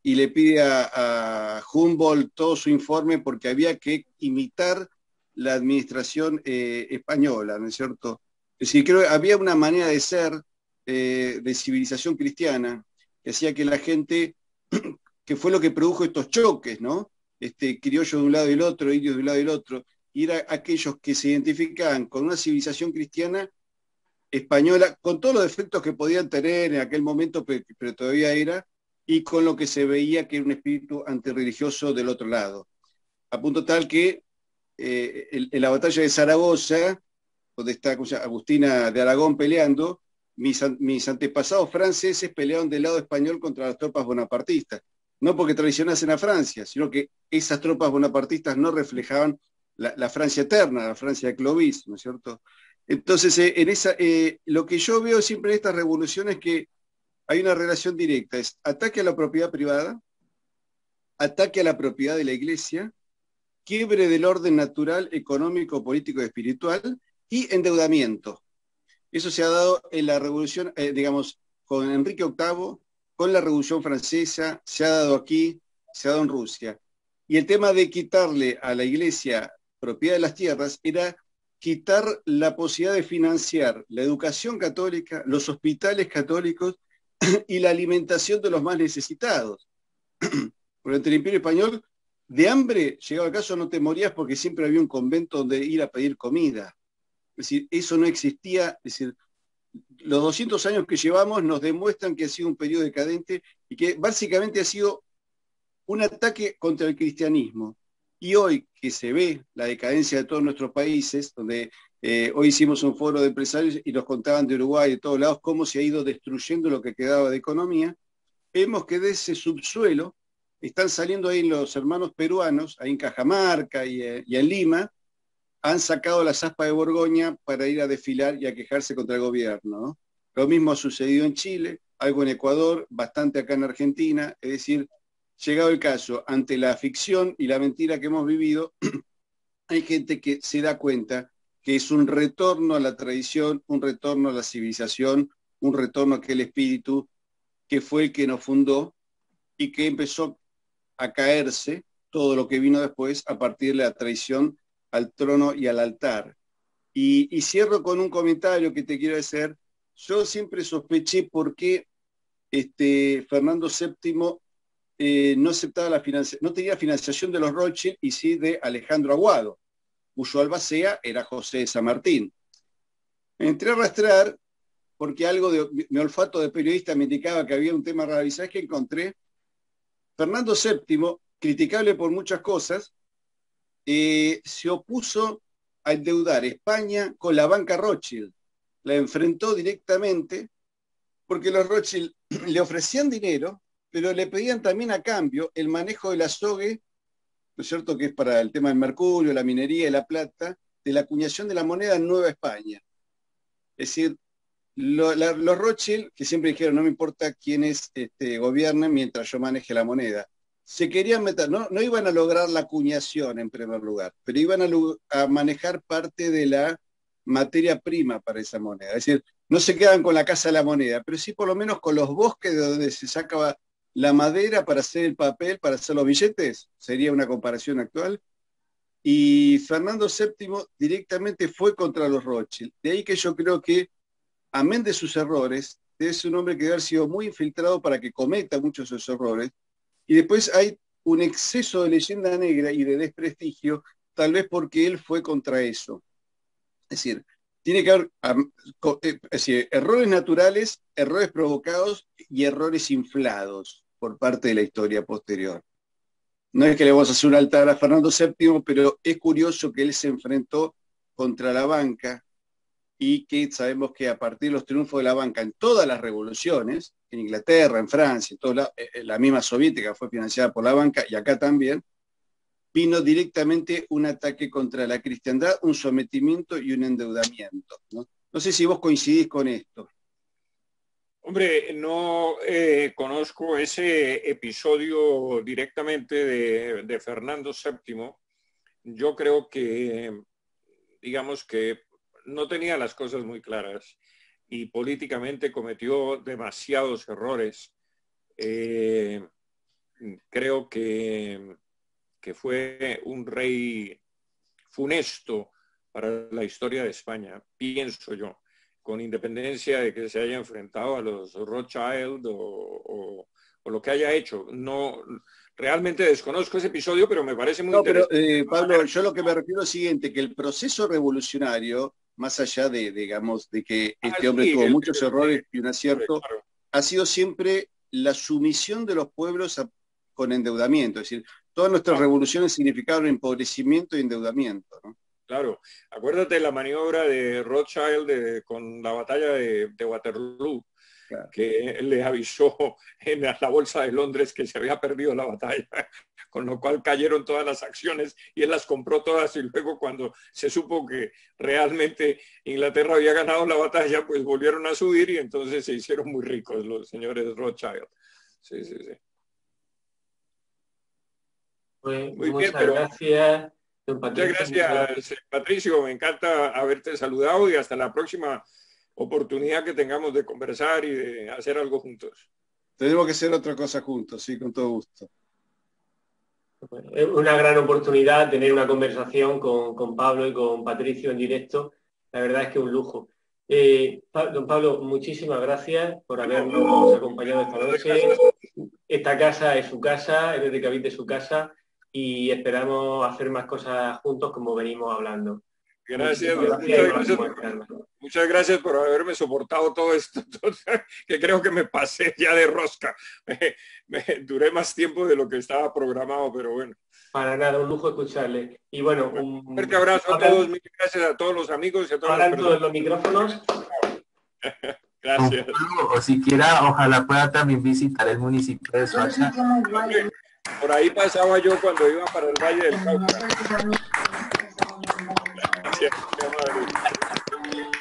y le pide a Humboldt todo su informe porque había que imitar la administración española, ¿no es cierto? Es decir, creo que había una manera de ser de civilización cristiana que hacía que la gente, que fue lo que produjo estos choques, ¿no? Criollos de un lado y el otro, indios de un lado y el otro, y era aquellos que se identificaban con una civilización cristiana española, con todos los defectos que podían tener en aquel momento, pero todavía era, y con lo que se veía que era un espíritu antirreligioso del otro lado. A punto tal que en la batalla de Zaragoza, donde está Agustina de Aragón peleando, mis antepasados franceses pelearon del lado español contra las tropas bonapartistas. No porque traicionasen a Francia, sino que esas tropas bonapartistas no reflejaban la Francia eterna, la Francia de Clovis, ¿no es cierto? Entonces, lo que yo veo siempre en estas revoluciones es que hay una relación directa, es ataque a la propiedad privada, ataque a la propiedad de la iglesia, quiebre del orden natural, económico, político y espiritual, y endeudamiento. Eso se ha dado en la revolución, digamos, con Enrique VIII, con la Revolución Francesa, se ha dado aquí, se ha dado en Rusia. Y el tema de quitarle a la iglesia propiedad de las tierras era quitar la posibilidad de financiar la educación católica, los hospitales católicos y la alimentación de los más necesitados. Durante el Imperio Español, de hambre, llegado el caso, no te morías porque siempre había un convento donde ir a pedir comida. Es decir, eso no existía. Es decir, los 200 años que llevamos nos demuestran que ha sido un periodo decadente y que básicamente ha sido un ataque contra el cristianismo. Y hoy que se ve la decadencia de todos nuestros países, donde hoy hicimos un foro de empresarios y nos contaban de Uruguay y de todos lados cómo se ha ido destruyendo lo que quedaba de economía, vemos que de ese subsuelo están saliendo ahí los hermanos peruanos, ahí en Cajamarca y en Lima, han sacado las aspas de Borgoña para ir a desfilar y a quejarse contra el gobierno, ¿no? Lo mismo ha sucedido en Chile, algo en Ecuador, bastante acá en Argentina, es decir, llegado el caso, ante la ficción y la mentira que hemos vivido, hay gente que se da cuenta que es un retorno a la tradición, un retorno a la civilización, un retorno a aquel espíritu que fue el que nos fundó y que empezó a caerse todo lo que vino después a partir de la traición al trono y al altar. Y cierro con un comentario que te quiero hacer. Yo siempre sospeché por qué Fernando VII no aceptaba no tenía financiación de los Rothschild y sí de Alejandro Aguado, cuyo albacea era José de San Martín. Me entré a rastrear porque algo de mi olfato de periodista me indicaba que había un tema raro. ¿Y sabes qué encontré? Fernando VII, criticable por muchas cosas, se opuso a endeudar España con la banca Rothschild. La enfrentó directamente porque los Rothschild le ofrecían dinero, pero le pedían también a cambio el manejo del azogue, ¿no es cierto?, que es para el tema del mercurio, la minería y la plata, de la acuñación de la moneda en Nueva España. Es decir, los Rothschild, que siempre dijeron, no me importa quiénes gobiernen mientras yo maneje la moneda, se querían meter, no iban a lograr la acuñación en primer lugar, pero iban a manejar parte de la materia prima para esa moneda. Es decir, no se quedan con la casa de la moneda, pero sí por lo menos con los bosques de donde se sacaba la madera para hacer el papel, para hacer los billetes, sería una comparación actual. Y Fernando VII directamente fue contra los Rothschild. De ahí que yo creo que, amén de sus errores, debe ser un hombre que debe haber sido muy infiltrado para que cometa muchos de esos errores. Y después hay un exceso de leyenda negra y de desprestigio, tal vez porque él fue contra eso. Es decir, tiene que haber errores naturales, errores provocados y errores inflados por parte de la historia posterior. No es que le vamos a hacer un altar a Fernando VII, pero es curioso que él se enfrentó contra la banca y que sabemos que a partir de los triunfos de la banca en todas las revoluciones, en Inglaterra, en Francia, la misma soviética fue financiada por la banca y acá también, vino directamente un ataque contra la cristiandad, un sometimiento y un endeudamiento, ¿no? No sé si vos coincidís con esto. Hombre, no conozco ese episodio directamente de Fernando VII. Yo creo que, digamos que no tenía las cosas muy claras y políticamente cometió demasiados errores. Creo que fue un rey funesto para la historia de España, pienso yo, con independencia de que se haya enfrentado a los Rothschild o lo que haya hecho. No, realmente desconozco ese episodio, pero me parece muy interesante. Pablo, yo lo que me refiero es lo siguiente, que el proceso revolucionario, más allá de, digamos, de que este hombre tuvo muchos errores y un acierto, claro, ha sido siempre la sumisión de los pueblos con endeudamiento. Es decir, todas nuestras revoluciones significaron empobrecimiento y endeudamiento, ¿no? Claro, acuérdate la maniobra de Rothschild con la batalla de Waterloo, claro, que le avisó en la bolsa de Londres que se había perdido la batalla, con lo cual cayeron todas las acciones y él las compró todas, y luego cuando se supo que realmente Inglaterra había ganado la batalla, pues volvieron a subir y entonces se hicieron muy ricos los señores Rothschild. Sí, sí, sí. Pues, muy bien, pero gracias. Muchas gracias, Patricio. Me encanta haberte saludado y hasta la próxima oportunidad que tengamos de conversar y de hacer algo juntos. Tenemos que hacer otra cosa juntos, sí, con todo gusto. Bueno, es una gran oportunidad tener una conversación con Pablo y con Patricio en directo. La verdad es que es un lujo. Don Pablo, muchísimas gracias por habernos acompañado esta noche. Esta casa es su casa, Héroes de Cavite es su casa, y esperamos hacer más cosas juntos como venimos hablando. Gracias, muchas gracias por haberme soportado todo esto, que creo que me pasé ya de rosca. Duré más tiempo de lo que estaba programado, pero bueno. Para nada, un lujo escucharle. Y bueno, un fuerte abrazo a todos, muchas gracias a todos los amigos y a todas las personas. Todos los micrófonos. Gracias. O siquiera, ojalá pueda también visitar el municipio de Soacha. Por ahí pasaba yo cuando iba para el Valle del Cauca. Gracias, qué amable.